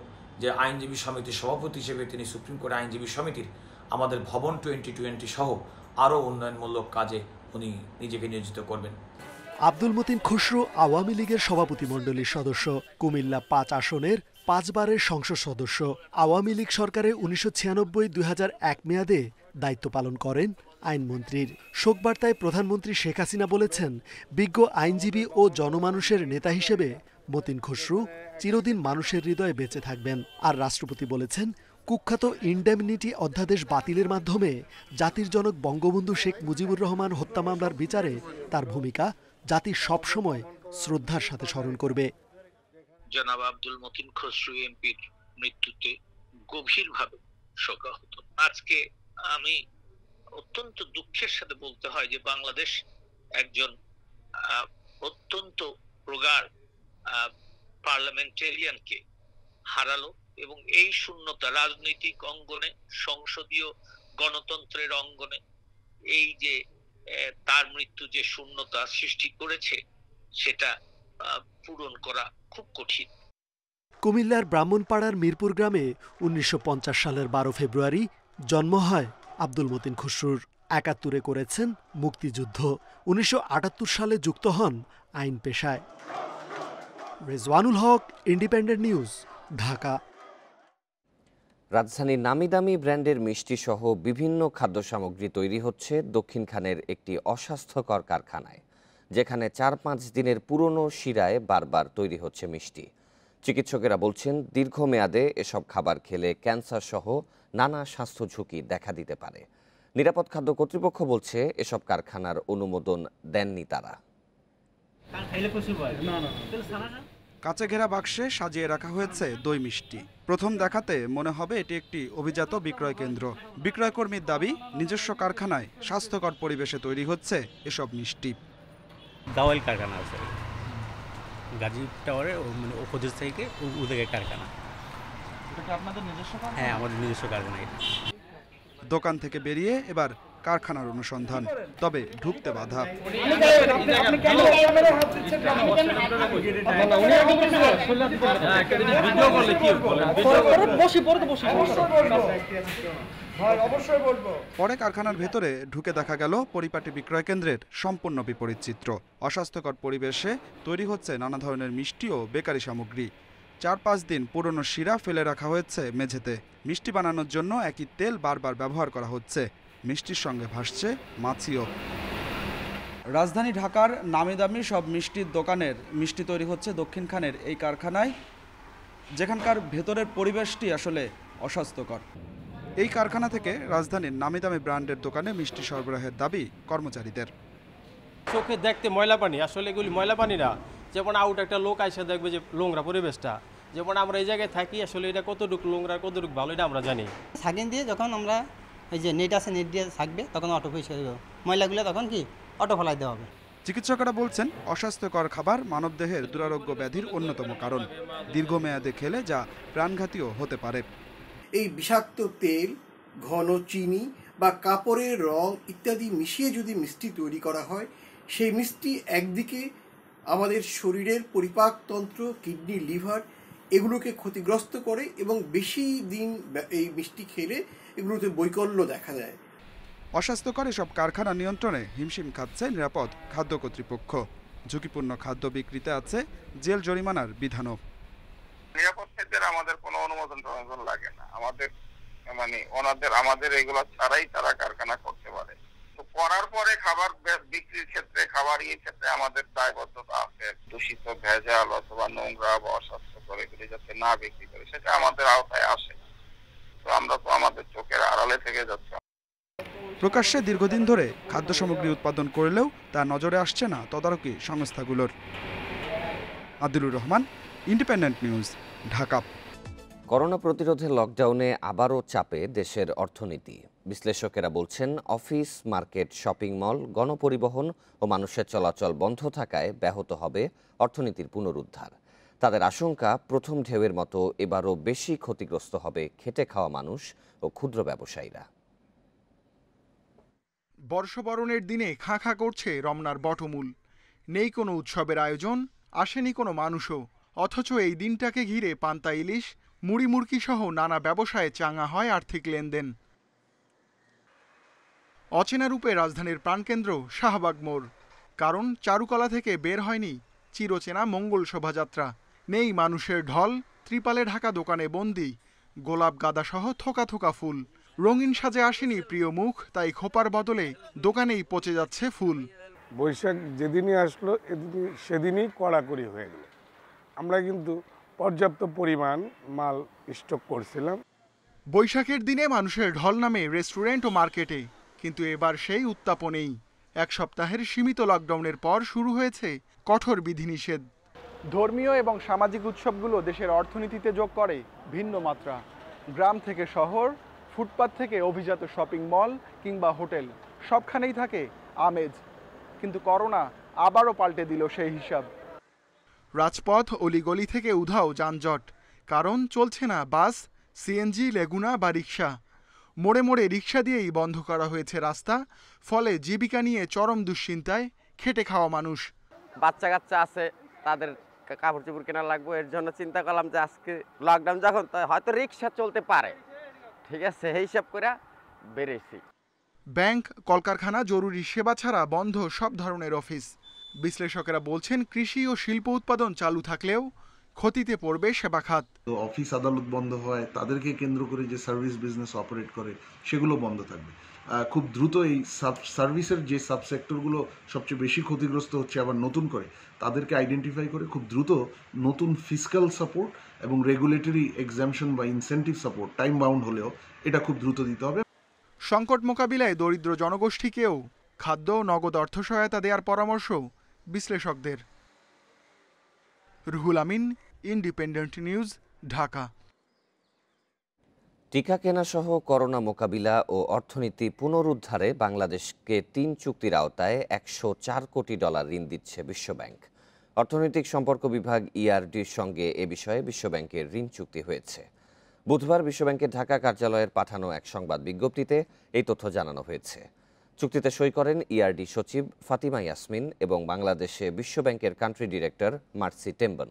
যে আইনজীবী সমিতির সভাপতি হিসেবে তিনি সুপ্রিম কোর্ট আইনজীবী সমিতির আমাদের ভবন 2020 সহ আরও উন্নয়নমূলক কাজে উনি নিজেকে নিয়োজিত করবেন। আব্দুল মতিন খসরু আওয়ামী লীগের সভাপতিমণ্ডলীর সদস্য, কুমিল্লা 5 আসনের 5 বারের সংসদ সদস্য। আওয়ামী লীগ সরকারের 1996-2001 মেয়াদে দায়িত্ব পালন করেন আইনমন্ত্রীর। শোকবার্তায় প্রধানমন্ত্রী শেখ হাসিনা বলেছেন, বিজ্ঞ আইনজীবী ও জনমানুষের নেতা হিসেবে মতিন খসরু চিরদিন মানুষের হৃদয়ে বেঁচে থাকবেন। আর রাষ্ট্রপতি বলেছেন, কুখ্যাত ইনডেমনিটি অধ্যাদেশ বাতিলের মাধ্যমে জাতির জনক বঙ্গবন্ধু শেখ মুজিবুর রহমান হত্যা মামলার বিচারে তার ভূমিকা জাতি সবসময় শ্রদ্ধার সাথে স্মরণ করবে। জনাব আব্দুল মতিন খসরু এমপির মৃত্যুতে গভীরভাবে শোকাহত। আজকে আমি অত্যন্ত দুঃখের সাথে বলতে হয় যে বাংলাদেশ একজন অত্যন্ত প্রগাঢ় পার্লামেন্টেরিয়ানকে হারালো এবং এই শূন্যতা রাজনৈতিক অঙ্গনে, সংসদীয় গণতন্ত্রের অঙ্গনে এই যে তার মৃত্যু যে শূন্যতা সৃষ্টি করেছে সেটা পূরণ করা খুব কঠিন। কুমিল্লার ব্রাহ্মণপাড়ার মিরপুর গ্রামে 1950 সালের 12 ফেব্রুয়ারি জন্ম হয় আব্দুল মতিন খসরুর। 71-এ করেছেন মুক্তিযুদ্ধ। 1978 সালে যুক্ত হন আইন পেশায়। রেজওয়ানুল হক, ইন্ডিপেন্ডেন্ট নিউজ, ঢাকা। রাজধানীর নামি দামি ব্র্যান্ডের মিষ্টি সহ বিভিন্ন খাদ্য সামগ্রী তৈরি হচ্ছে দক্ষিণখানের একটি অস্বাস্থ্যকর কারখানায়, যেখানে 4-5 দিনের পুরনো শিরায় বারবার তৈরি হচ্ছে মিষ্টি। চিকিৎসকেরা বলছেন, দীর্ঘমেয়াদে এসব খাবার খেলে ক্যান্সার সহ নানা স্বাস্থ্য ঝুঁকি দেখা দিতে পারে। নিরাপদ খাদ্য কর্তৃপক্ষ বলছে, এসব কারখানার অনুমোদন দেননি তারা। কাঁচে ঘেরা বাক্সে সাজিয়ে রাখা হয়েছে দই মিষ্টি। প্রথম দেখাতে মনে হবে এটি একটি অভিজাত বিক্রয় কেন্দ্র। বিক্রয়কর্মীর দাবি, নিজস্ব কারখানায় স্বাস্থ্যকর পরিবেশে তৈরি হচ্ছে এসব মিষ্টি। দাওয়াল কারখানা আছে গাজী টাওয়ারের মানে অপোজিট থেকে ওদের কারখানা। এটা কি আপনাদের নিজস্ব কারখানা? হ্যাঁ, আমাদের নিজস্ব কারখানা। দোকান থেকে বেরিয়ে এবার কারখানার অনুসন্ধান, তবে ঢুকতে বাধা। পরে কারখানার ভেতরে ঢুকে দেখা গেল পরিপাটি বিক্রয় কেন্দ্রের সম্পূর্ণ বিপরীত চিত্র। অস্বাস্থ্যকর পরিবেশে তৈরি হচ্ছে নানা ধরনের মিষ্টি ও বেকারি সামগ্রী। 4-5 দিন পুরনো শিরা ফেলে রাখা হয়েছে মেঝেতে। মিষ্টি বানানোর জন্য একই তেল বারবার ব্যবহার করা হচ্ছে। মিষ্টির সঙ্গে ভাসছে মাছিও। রাজধানী ঢাকার নামি দামি সব মিষ্টির দোকানের মিষ্টি তৈরি হচ্ছে দক্ষিণখানের এই কারখানায়, যেখানকার ভেতরের পরিবেশটি আসলে অস্বাস্থ্যকর। এই কারখানা থেকে রাজধানীর নামি দামি ব্র্যান্ডের দোকানে মিষ্টি সরবরাহের দাবি কর্মচারীদের। চোখে দেখতে ময়লা পানি, আসলে এগুলি ময়লা পানি না। যেমন আউট একটা লোক আইসা দেখবে যে নোংরা পরিবেশটা, যেমন আমরা এই জায়গায় থাকি, আসলে এটা কতটুকু নোংরা কতটুকু ভালো এটা আমরা জানি। সাকিন দিয়ে যখন আমরা এই যে নেট আছে, নেট দিয়ে থাকবে তখন অটো পরিষ্কার হবে, ময়লাগুলো তখন কি অটো ফেলাই দেওয়া হবে। চিকিৎসকেরা বলছেন, অস্বাস্থ্যকর খাবার মানবদেহের দুরারোগ্য ব্যাধির অন্যতম কারণ। দীর্ঘমেয়াদে খেলে যা প্রাণঘাতীও হতে পারে। এই বিষাক্ত তেল, ঘন চিনি বা কাপড়ের রং ইত্যাদি মিশিয়ে যদি মিষ্টি তৈরি করা হয়, সেই মিষ্টি একদিকে আমাদের শরীরের পরিপাকতন্ত্র, কিডনি, লিভার এগুলোকে ক্ষতিগ্রস্ত করে এবং বেশি দিন এই মিষ্টি খেলে এগুলোতে বৈকল্য দেখা যায়। অস্বাস্থ্যকর এসব কারখানা নিয়ন্ত্রণে হিমশিম খাচ্ছে নিরাপদ খাদ্য কর্তৃপক্ষ। ঝুঁকিপূর্ণ খাদ্য বিক্রিতে আছে জেল জরিমানার বিধানও। নিরাপদ খাদ্যের আমাদের কোনো অনুমোদন লাগে না, আমাদের এগুলো ছাড়াই তারা কারখানা করতে পারে। তো করার পরে খাবার বিক্রির ক্ষেত্রে, খাবার ক্ষেত্রে আমাদের দায়বদ্ধতা আছে। দূষিত, ভেজাল অথবা নোংরা বা অস্বাস্থ্যকর এগুলি যাতে না বিক্রি করে, সেটা আমাদের আওতায় আসে। তো আমরা তো আমাদের চোখের আড়ালে থেকে যাচ্ছি। প্রকাশ্যে দীর্ঘদিন ধরে খাদ্য সামগ্রী উৎপাদন করলেও তা নজরে আসছে না তদারকি সংস্থাগুলোর। Adilur Rahman, independent News, Dhaka. Corona প্রতিরোধে লকডাউনে আবারও চাপে দেশের অর্থনীতি। বিশ্লেষকেরা বলছেন, অফিস, মার্কেট, শপিং মল, গণপরিবহন ও মানুষের চলাচল বন্ধ থাকায় ব্যাহত হবে অর্থনীতির পুনরুদ্ধার। তাদের আশঙ্কা, প্রথম ঢেউয়ের মতো এবারও বেশি ক্ষতিগ্রস্ত হবে খেটে খাওয়া মানুষ ও ক্ষুদ্র ব্যবসায়ীরা। বর্ষবরণের দিনে খাঁ খাঁ করছে রমনার বটমূল। নেই কোনো উৎসবের আয়োজন, আসেনি কোনো মানুষও, অথচ এই দিনটাকে ঘিরে পান্তা ইলিশ, মুড়ি মুড়কি সহ নানা ব্যবসায়ে চাঙা হয় আর্থিক লেনদেন। অচেনা রূপে রাজধানীর প্রাণকেন্দ্র শাহবাগ মোড়, কারণ চারুকলা থেকে বের হয়নি চিরচেনা মঙ্গল শোভাযাত্রা। নেই মানুষের ঢল, ত্রিপালে ঢাকা দোকানে বন্দি গোলাপ গাঁদাসহ থোকা থোকা ফুল। রঙিন সাজে আসেনি প্রিয় মুখ, তাই খোপার বদলে দোকানেই পচে যাচ্ছে ফুল। বৈশাখ যেদিনই আসলো সেদিনই কড়াকড়ি হয়ে গেল। আমরা কিন্তু পর্যাপ্ত পরিমাণ মাল স্টক করছিলাম। বৈশাখের দিনে মানুষের ঢল নামে রেস্টুরেন্ট ও মার্কেটে, কিন্তু এবার সেই উত্তাপনেই। এক সপ্তাহের সীমিত লকডাউনের পর শুরু হয়েছে কঠোর বিধিনিষেধ। ধর্মীয় এবং সামাজিক উৎসবগুলো দেশের অর্থনীতিতে যোগ করে ভিন্ন মাত্রা। গ্রাম থেকে শহর, ফুটপাত থেকে অভিজাত শপিং মল কিংবা হোটেল, সবখানেই থাকে আমেজ। কিন্তু করোনা আবারও পাল্টে দিল সেই হিসাব। রাজপথ অলিগলি থেকে উধাও যানজট, কারণ চলছে না বাস, সিএনজি, লেগুনা বা রিক্সা। মোড়ে মোড়ে রিক্সা দিয়েই বন্ধ করা হয়েছে রাস্তা, ফলে জীবিকা নিয়ে চরম দুশ্চিন্তায় খেটে খাওয়া মানুষ। বাচ্চা কাচ্চা আছে, তাদের কাপড় চোপড় কেনা লাগবে, এর জন্য চিন্তা করলাম যে আজকে লকডাউন যখন, হয়তো রিক্সা চলতে পারে, ঠিক আছে, এই হিসাব করে বেরিয়েছি। ব্যাংক, কলকারখানা, জরুরি সেবা ছাড়া বন্ধ সব ধরনের অফিস। বিশ্লেষকেরা বলছেন কৃষি ও শিল্প উৎপাদন চালু থাকলেও ক্ষতিতে পড়বে সেবা খাত। অফিস আদালত বন্ধ হয়, তাদেরকে কেন্দ্র করে যে সার্ভিস বিজনেস অপারেট করে সেগুলো বন্ধ থাকবে। খুব দ্রুত এই সার্ভিসের যে সাবসেক্টরগুলো সবচেয়ে বেশি ক্ষতিগ্রস্ত হচ্ছে আবার নতুন করে তাদেরকে আইডেন্টিফাই করে খুব দ্রুত নতুন ফিসক্যাল সাপোর্ট এবং রেগুলেটরি এক্সামশন বা ইনসেন্টিভ সাপোর্ট টাইম বাউন্ড হলেও এটা খুব দ্রুত দিতে হবে। সংকট মোকাবিলায় দরিদ্র জনগোষ্ঠীকেও খাদ্য ও নগদ অর্থ সহায়তা দেওয়ার পরামর্শ বিশ্লেষকদের। Ruhul Amin, independent News, Dhaka. টিকা কেনা সহ করোনা মোকাবিলা ও অর্থনীতি পুনরুদ্ধারে বাংলাদেশকে 3 চুক্তির আওতায় $104 কোটি ঋণ দিচ্ছে বিশ্বব্যাংক। অর্থনৈতিক সম্পর্ক বিভাগ ইআরডির সঙ্গে এ বিষয়ে বিশ্বব্যাংকের ঋণ চুক্তি হয়েছে। বুধবার বিশ্বব্যাংকের ঢাকা কার্যালয়ের পাঠানো এক সংবাদ বিজ্ঞপ্তিতে এই তথ্য জানানো হয়েছে। চুক্তিতে সই করেন ইআরডি সচিব ফাতিমা ইয়াসমিন এবং বাংলাদেশে বিশ্বব্যাংকের কান্ট্রি ডিরেক্টর মার্সি টেম্বন।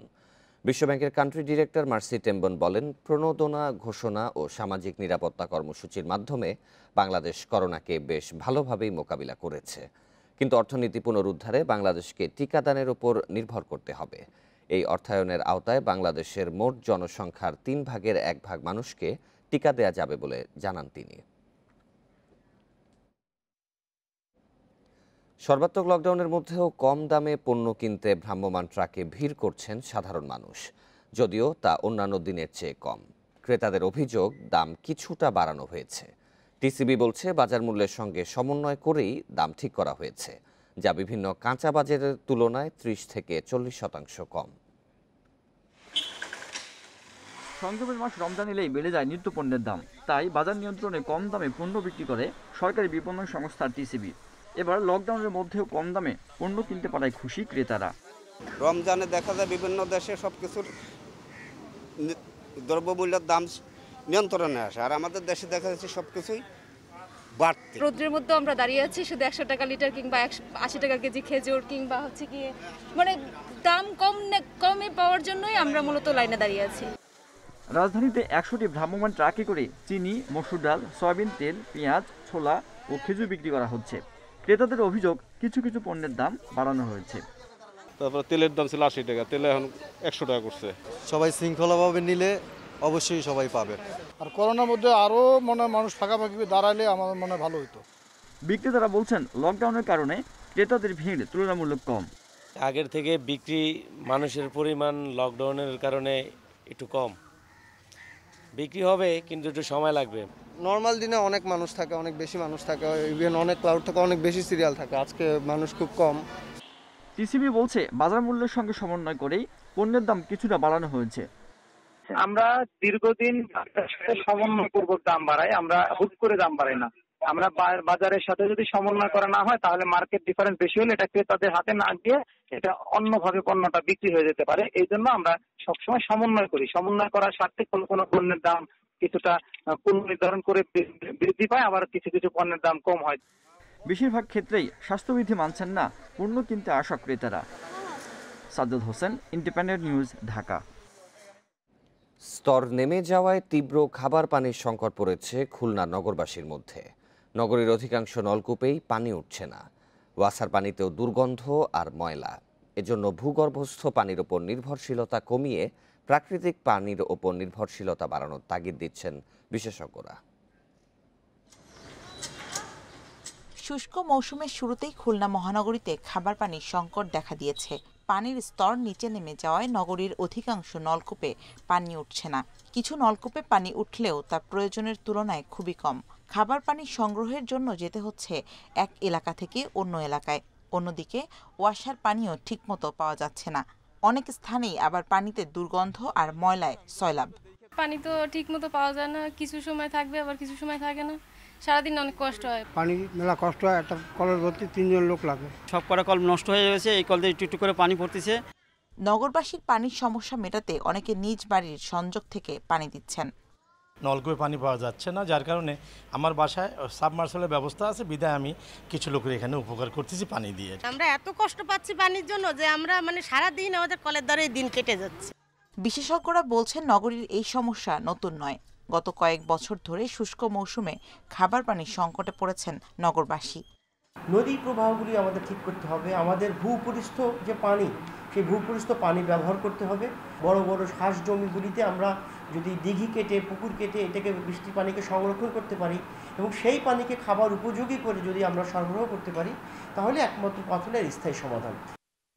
বিশ্বব্যাংকের কান্ট্রি ডিরেক্টর মার্সি টেম্বন বলেন, প্রণোদনা ঘোষণা ও সামাজিক নিরাপত্তা কর্মসূচির মাধ্যমে বাংলাদেশ করোনাকে বেশ ভালোভাবেই মোকাবিলা করেছে, কিন্তু অর্থনীতি পুনরুদ্ধারে বাংলাদেশকে টিকাদানের উপর নির্ভর করতে হবে। এই অর্থায়নের আওতায় বাংলাদেশের মোট জনসংখ্যার 1/3 মানুষকে টিকা দেয়া যাবে বলে জানান তিনি। সর্বাত্মক লকডাউনের মধ্যেও কম দামে পণ্য কিনতে ভ্রাম্যমাণ ট্রাকে ভিড় করছেন সাধারণ মানুষ, যদিও তা অন্যান্য দিনের চেয়ে কম। ক্রেতাদের অভিযোগ, দাম কিছুটা বাড়ানো হয়েছে। টিসিবি বলছে বাজার মূল্যের সঙ্গে সমন্বয় করেই দাম ঠিক করা হয়েছে, যা বিভিন্ন কাঁচা বাজারের তুলনায় 30 থেকে 40% কম। সংযমের মাস রমজান এলেই বেড়ে যায় নিত্য পণ্যের দাম, তাই বাজার নিয়ন্ত্রণে কম দামে পণ্য বিক্রি করে সরকারি বিপণন সংস্থা টিসিবি। এবার লকডাউনের মধ্যেও কম দামে পণ্য কিনতে পারায় খুশি ক্রেতারা। রমজানে দেখা যায় বিভিন্ন দেশে সবকিছুর দ্রব্যমূল্যের দাম নিয়ন্ত্রণে আসে, আর আমাদের দেশে দেখা যাচ্ছে সবকিছুই বাড়তি। রোদ্রের মধ্যে আমরা দাঁড়িয়ে আছি শুধু 100 টাকা লিটার কিংবা 80 টাকা কেজি খেজুর কিংবা হচ্ছে কি মানে দাম কমে পাওয়ার জন্যই আমরা মূলত লাইনে দাঁড়িয়ে আছি। রাজধানীতে 100টি ভ্রাম্যমাণ ট্রাকে করে চিনি, মসুর ডাল, সয়াবিন তেল, পেঁয়াজ, ছোলা ও খেজুর বিক্রি করা হচ্ছে। ক্রেতাদের অভিযোগ, কিছু কিছু পণ্যের দাম বাড়ানো হয়েছে। তারপর তেলের দাম ছিল 80 টাকা, তেল এখন 100 টাকা করছে। সবাই শৃঙ্খলাভাবে নিলে অবশ্যই সবাই পাবে। আর করোনার মধ্যে আরও মানুষ ফাঁকাফাঁকি দাঁড়ালে আমাদের মনে ভালো হতো। বিক্রেতারা বলছেন, লকডাউনের কারণে ক্রেতাদের ভিড় তুলনামূলক কম। আগের থেকে বিক্রি মানুষের পরিমাণ লকডাউনের কারণে একটু কম। বিক্রি হবে কিন্তু একটু সময় লাগবে। নর্মাল দিনে অনেক মানুষ থাকে, অনেক বেশি মানুষ থাকে, ইভেন অনেক ক্রাউড থাকে, অনেক বেশি সিরিয়াল থাকে। আজকে মানুষ খুব কম। টিসিবি বলছে বাজার মূল্যের সঙ্গে সমন্বয় করেই পণ্যের দাম কিছুটা বাড়ানো হয়েছে। আমরা দীর্ঘদিন সমন্বয়পূর্বক দাম বাড়াই, আমরা হুট করে দাম বাড়াই না। আমরা বাজারের সাথে যদি সমন্বয় করা না হয় তাহলে মার্কেট ডিফারেন্স বেশি হলে এটা ক্রেতাদের হাতে না গিয়ে এটা অন্যভাবে পণ্যটা বিক্রি হয়ে যেতে পারে। এই জন্য আমরা সবসময় সমন্বয় করি। সমন্বয় করার স্বার্থে কোনো পণ্যের দাম কিছুটা পুনর্নির্ধারণ করে বৃদ্ধি পায়, আবার কিছু কিছু পণ্যের দাম কম হয়। বেশিরভাগ ক্ষেত্রেই স্বাস্থ্যবিধি মানছেন না পণ্য কিনতে আসা ক্রেতারা। Sajjad Hossain, independent News, Dhaka. স্তর নেমে যাওয়ায় তীব্র খাবার পানির সংকট পড়েছে খুলনা নগরবাসীর মধ্যে। নগরীর অধিকাংশ নলকূপেই পানি উঠছে না। ওয়াসার পানিতেও দুর্গন্ধ আর ময়লা। এজন্য ভূগর্ভস্থ পানির ওপর নির্ভরশীলতা কমিয়ে প্রাকৃতিক পানির ওপর নির্ভরশীলতা বাড়ানোর তাগিদ দিচ্ছেন বিশেষজ্ঞরা। শুষ্ক মৌসুমের শুরুতেই খুলনা মহানগরীতে খাবার পানির সংকট দেখা দিয়েছে। পানির স্তর নিচে নেমে যাওয়ায় নগরীর অধিকাংশ নলকূপে পানি উঠছে না। কিছু নলকূপে পানি উঠলেও তা প্রয়োজনের তুলনায় খুবই কম। খাবার পানি সংগ্রহের জন্য যেতে হচ্ছে এক এলাকা থেকে অন্য এলাকায়। অন্যদিকে ওয়াসার পানিও ঠিকমতো পাওয়া যাচ্ছে না। অনেক স্থানেই আবার পানিতে দুর্গন্ধ আর ময়লায় সয়লাব। পানি তো ঠিকমতো পাওয়া যায় না, কিছু সময় থাকবে আবার কিছু সময় থাকে না। সারাদিন অনেক কষ্ট হয়। পানি মেলা কষ্ট হয়, একটা কলের ভর্তি 3 জন লোক লাগে। সব করা কল নষ্ট হয়ে গেছে, এই কল দিয়ে একটু করে পানি পড়তেছে। নগরবাসীর পানির সমস্যা মেটাতে অনেকে নিজ বাড়ির সংযোগ থেকে পানি দিচ্ছেন। নলকূপে পানি পাওয়া যাচ্ছে না, যার কারণে আমার বাসায় সাবমার্সেলের ব্যবস্থা আছে, বিধায় আমি কিছু লোকের এখানে উপকার করতেছি পানি দিয়ে। আমরা এত কষ্ট পাচ্ছি পানির জন্য যে আমরা সারাদিন আমাদের কলের দ্বারাই দিন কেটে যাচ্ছে। বিশেষজ্ঞরা বলছেন নগরীর এই সমস্যা নতুন নয়। গত কয়েক বছর ধরে শুষ্ক মৌসুমে খাবার পানির সংকটে পড়েছেন নগরবাসী। নদী প্রবাহগুলি আমাদের ঠিক করতে হবে। আমাদের ভূপরিস্থ যে পানি, সেই ভূপরিস্থ পানি ব্যবহার করতে হবে। বড় বড় শ্বাস জমিগুলিতে আমরা যদি দিঘি কেটে পুকুর কেটে এটাকে বৃষ্টির পানিকে সংরক্ষণ করতে পারি এবং সেই পানিকে খাবার উপযোগী করে যদি আমরা সরবরাহ করতে পারি, তাহলে একমাত্র পথ হলো স্থায়ী সমাধান।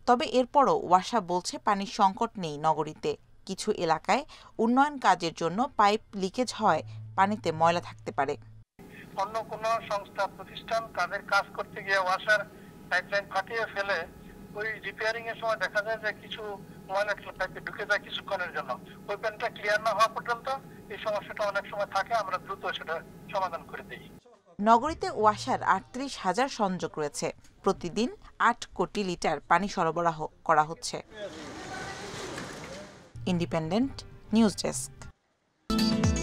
তবে এরপরও ওয়াসা বলছে পানির সংকট নেই নগরীতে। কিছু এলাকায় উন্নয়ন কাজের জন্য পাইপ লিকেজ হয় পানিতে ময়লা থাকতে পারে। অন্য কোনো সংস্থা প্রতিষ্ঠান তাদের কাজ করতে গিয়ে ওয়াসার পাইপলাইন ফাটিয়ে ফেলে ওই রিপেয়ারিং এর সময় দেখা যায় যে কিছু ময়লা পাইপে ঢুকে যায় কিছুক্ষণের জন্য। ওই পানিটা ক্লিয়ার না হওয়া পর্যন্ত এই সমস্যাটা অনেক সময় থাকে, আমরা দ্রুত সেটা সমাধান করে দিই। নগরীতে ওয়াসার 38,000 সংযোগ রয়েছে। প্রতিদিন 8 কোটি লিটার পানি সরবরাহ করা হচ্ছে। Independent News desk.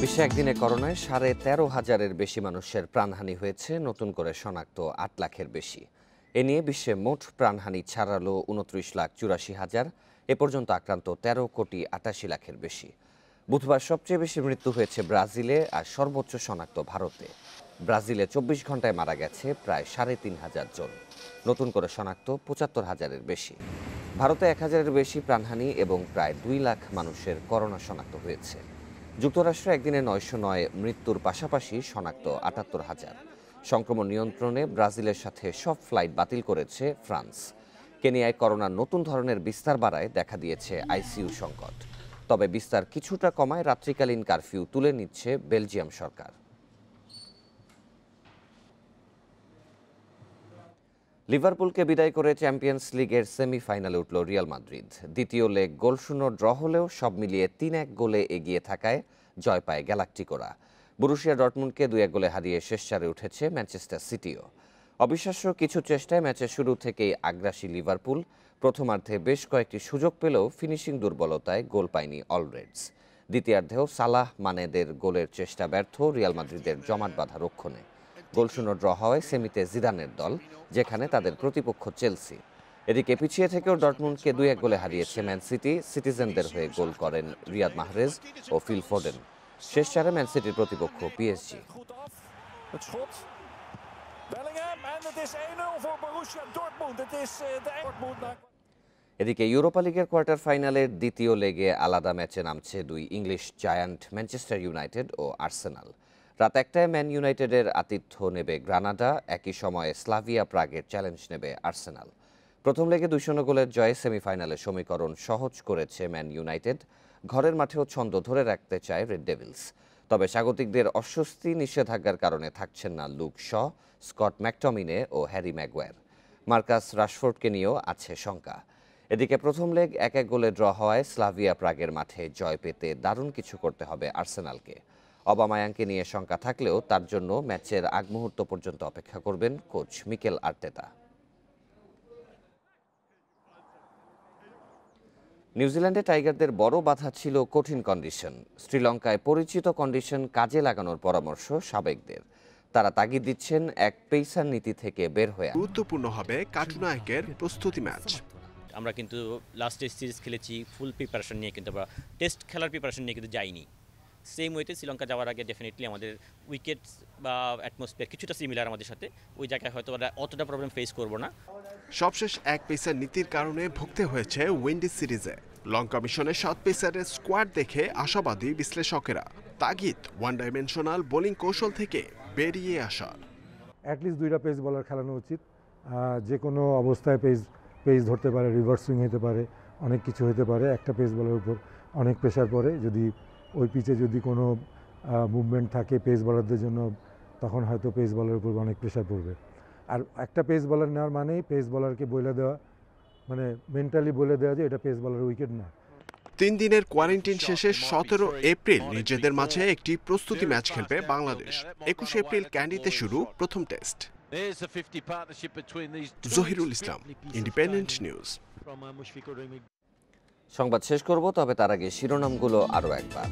বিশ্বে একদিনে করোনায় 13,500-এর বেশি মানুষের প্রাণহানি হয়েছে, নতুন করে শনাক্ত 8 লাখের বেশি। এ নিয়ে বিশ্বে মোট প্রাণহানি ছাড়ালো 29,84,000। এ পর্যন্ত আক্রান্ত 13,88,00,000-এর বেশি। বুধবার সবচেয়ে বেশি মৃত্যু হয়েছে ব্রাজিলে আর সর্বোচ্চ শনাক্ত ভারতে। ব্রাজিলে 24 ঘন্টায় মারা গেছে প্রায় 3,500 জন। নতুন করে শনাক্ত 75,000-এর বেশি। ভারতে 1,000-এর বেশি প্রাণহানি এবং প্রায় 2 লাখ মানুষের করোনা শনাক্ত হয়েছে। যুক্তরাষ্ট্রে একদিনে 909 মৃত্যুর পাশাপাশি শনাক্ত 78,000। সংক্রমণ নিয়ন্ত্রণে ব্রাজিলের সাথে সব ফ্লাইট বাতিল করেছে ফ্রান্স। কেনিয়ায় করোনার নতুন ধরনের বিস্তার বাড়ায় দেখা দিয়েছে আইসিইউ সংকট। তবে বিস্তার কিছুটা কমায় রাত্রিকালীন কারফিউ তুলে নিচ্ছে বেলজিয়াম সরকার। লিভারপুলকে বিদায় করে চ্যাম্পিয়ন্স লিগের সেমিফাইনালে উঠল রিয়াল মাদ্রিদ। দ্বিতীয় লেগ গোলশূন্য ড্র হলেও সব মিলিয়ে 3-1 গোলে এগিয়ে থাকায় জয় পায় গ্যালাক্টিকোরা। বরুশিয়া ডর্টমুন্ডকে 2-1 গোলে হারিয়ে শেষ চারে উঠেছে ম্যানচেস্টার সিটিও। অবিশ্বাস্য কিছু চেষ্টায় ম্যাচের শুরু থেকেই আগ্রাসী লিভারপুল প্রথমার্ধে বেশ কয়েকটি সুযোগ পেলেও ফিনিশিং দুর্বলতায় গোল পায়নি অলরেডস। দ্বিতীয়ার্ধেও সালাহ মানেদের গোলের চেষ্টা ব্যর্থ রিয়াল মাদ্রিদের জমাট বাঁধা রক্ষণে। গোলশূন্য ড্র হওয়ায় সেমিতে জিদানের দল, যেখানে তাদের প্রতিপক্ষ চেলসি। এদিকে পিছিয়ে থেকেও ডর্টমুন্ডকে 2-1 গোলে হারিয়েছে ম্যান সিটি। সিটিজেনদের হয়ে গোল করেন রিয়াদ মাহরেজ ও ফিল ফোডেন। শেষ চারে ম্যান সিটির প্রতিপক্ষ পিএসজি। এদিকে ইউরোপা লিগের কোয়ার্টার ফাইনালের দ্বিতীয় লেগে আলাদা ম্যাচে নামছে 2 ইংলিশ জায়ান্ট ম্যানচেস্টার ইউনাইটেড ও আর্সেনাল। রাত 1টায় ম্যান ইউনাইটেডের আতিথ্য নেবে গ্রানাডা, একই সময়ে স্লাভিয়া প্রাগের চ্যালেঞ্জ নেবে আর্সেনাল। প্রথম লেগে 2-0 গোলের জয়ে সেমিফাইনালে সমীকরণ সহজ করেছে ম্যান ইউনাইটেড। ঘরের মাঠেও ছন্দ ধরে রাখতে চায় রেড ডেভিলস। তবে স্বাগতিকদের অস্বস্তি নিষেধাজ্ঞার কারণে থাকছেন না লুক শ, স্কট ম্যাকটমিনে ও হ্যারি ম্যাগুয়ার। মার্কাস রাশফোর্ডকে নিয়েও আছে শঙ্কা। এদিকে প্রথম লেগ 1-1 গোলে ড্র হওয়ায় স্লাভিয়া প্রাগের মাঠে জয় পেতে দারুণ কিছু করতে হবে আর্সেনালকে। অবামায়াংকে নিয়ে শঙ্কা থাকলেও তার জন্য ম্যাচের আগ মুহূর্ত পর্যন্ত অপেক্ষা করবেন কোচ মিকেল আর্তেতা। নিউজিল্যান্ডে টাইগারদের বড় বাধা ছিল কঠিন কন্ডিশন। শ্রীলঙ্কায় পরিচিত কন্ডিশন কাজে লাগানোর পরামর্শ সাবেকদের। তারা তাগিদ দিচ্ছেন এক পেসার নীতি থেকে বের হয়ে। গুরুত্বপূর্ণ হবে কাটুনায়কের প্রস্তুতি ম্যাচ। আমরা কিন্তু লাস্ট টেস্ট সিরিজ খেলেছি ফুল প্রিপারেশন নিয়ে, কিন্তু আমরা টেস্ট খেলার প্রিপারেশন নিয়ে কিন্তু যাইনি। সেম ওয়েতে শ্রীলঙ্কা যাওয়ার আগে ডেফিনেটলি আমাদের উইকেটস বা অ্যাটমসফিয়ার কিছুটা সিমিলার আমাদের সাথে, ওই জায়গায় হয়তো অতটা প্রবলেম ফেস করবো না। সবশেষ এক পেসার নীতির কারণে ভুগতে হয়েছে উইন্ডিজ সিরিজে। লঙ্কা মিশনে 7 পেসারের স্কোয়াড দেখে আশাবাদী বিশ্লেষকেরা। তাগিদ ওয়ান ডাইমেনশনাল বোলিং কৌশল থেকে বেরিয়ে আসার। অ্যাটলিস্ট 2টা পেস বলার খেলানো উচিত। যে কোনো অবস্থায় পেস ধরতে পারে, রিভার্স সুইং হতে পারে, অনেক কিছু হতে পারে। একটা পেস বলার উপর অনেক প্রেশার পড়ে, যদি ওই পিচে যদি কোনো মুভমেন্ট থাকে পেস বলারদের জন্য, তখন হয়তো পেস বলার উপর অনেক প্রেশার পড়বে। আর একটা পেস বলার নেওয়ার মানেই পেস বলারকে বলে দেওয়া, মানে মেন্টালি বলে দেওয়া যে এটা পেস বলার উইকেট না। 3 দিনের কোয়ারেন্টাইন শেষে 17 এপ্রিল নিজেদের মাঝে একটি প্রস্তুতি ম্যাচ খেলবে বাংলাদেশ। 21 এপ্রিল ক্যান্ডিতে শুরু প্রথম টেস্ট। জহিরুল ইসলাম, ইন্ডিপেন্ডেন্ট নিউজ। সংবাদ শেষ করব, তবে তার আগে শিরোনামগুলো আরও একবার।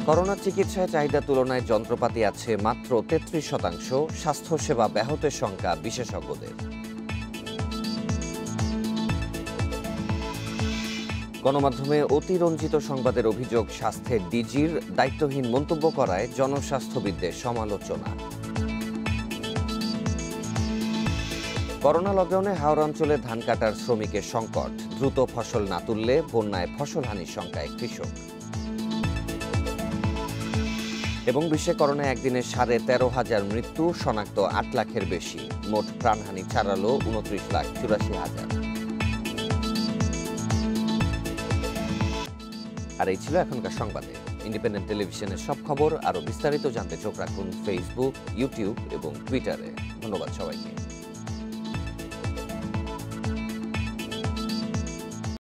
করোনা চিকিৎসায় চাহিদা তুলনায় যন্ত্রপাতি আছে মাত্র 33%, স্বাস্থ্যসেবা ব্যাহতের শঙ্কা বিশেষজ্ঞদের। গণমাধ্যমে অতিরঞ্জিত সংবাদের অভিযোগ, স্বাস্থ্যের ডিজির দায়িত্বহীন মন্তব্য করায় জনস্বাস্থ্যবিদদের সমালোচনা। করোনা লকডাউনে হাওড়া অঞ্চলে ধান কাটার শ্রমিকের সংকট, দ্রুত ফসল না তুললে বন্যায় ফসলহানির শঙ্কায় কৃষক। এবং বিশ্বে করোনায় একদিনে 13,500 মৃত্যু, শনাক্ত 8 লাখের বেশি, মোট প্রাণহানি ছাড়ালো 29,84,000। আর এই ছিল এখনকার সংবাদে। ইন্ডিপেন্ডেন্ট টেলিভিশনের সব খবর আরও বিস্তারিত জানতে চোখ রাখুন ফেসবুক, ইউটিউব এবং টুইটারে। ধন্যবাদ সবাইকে।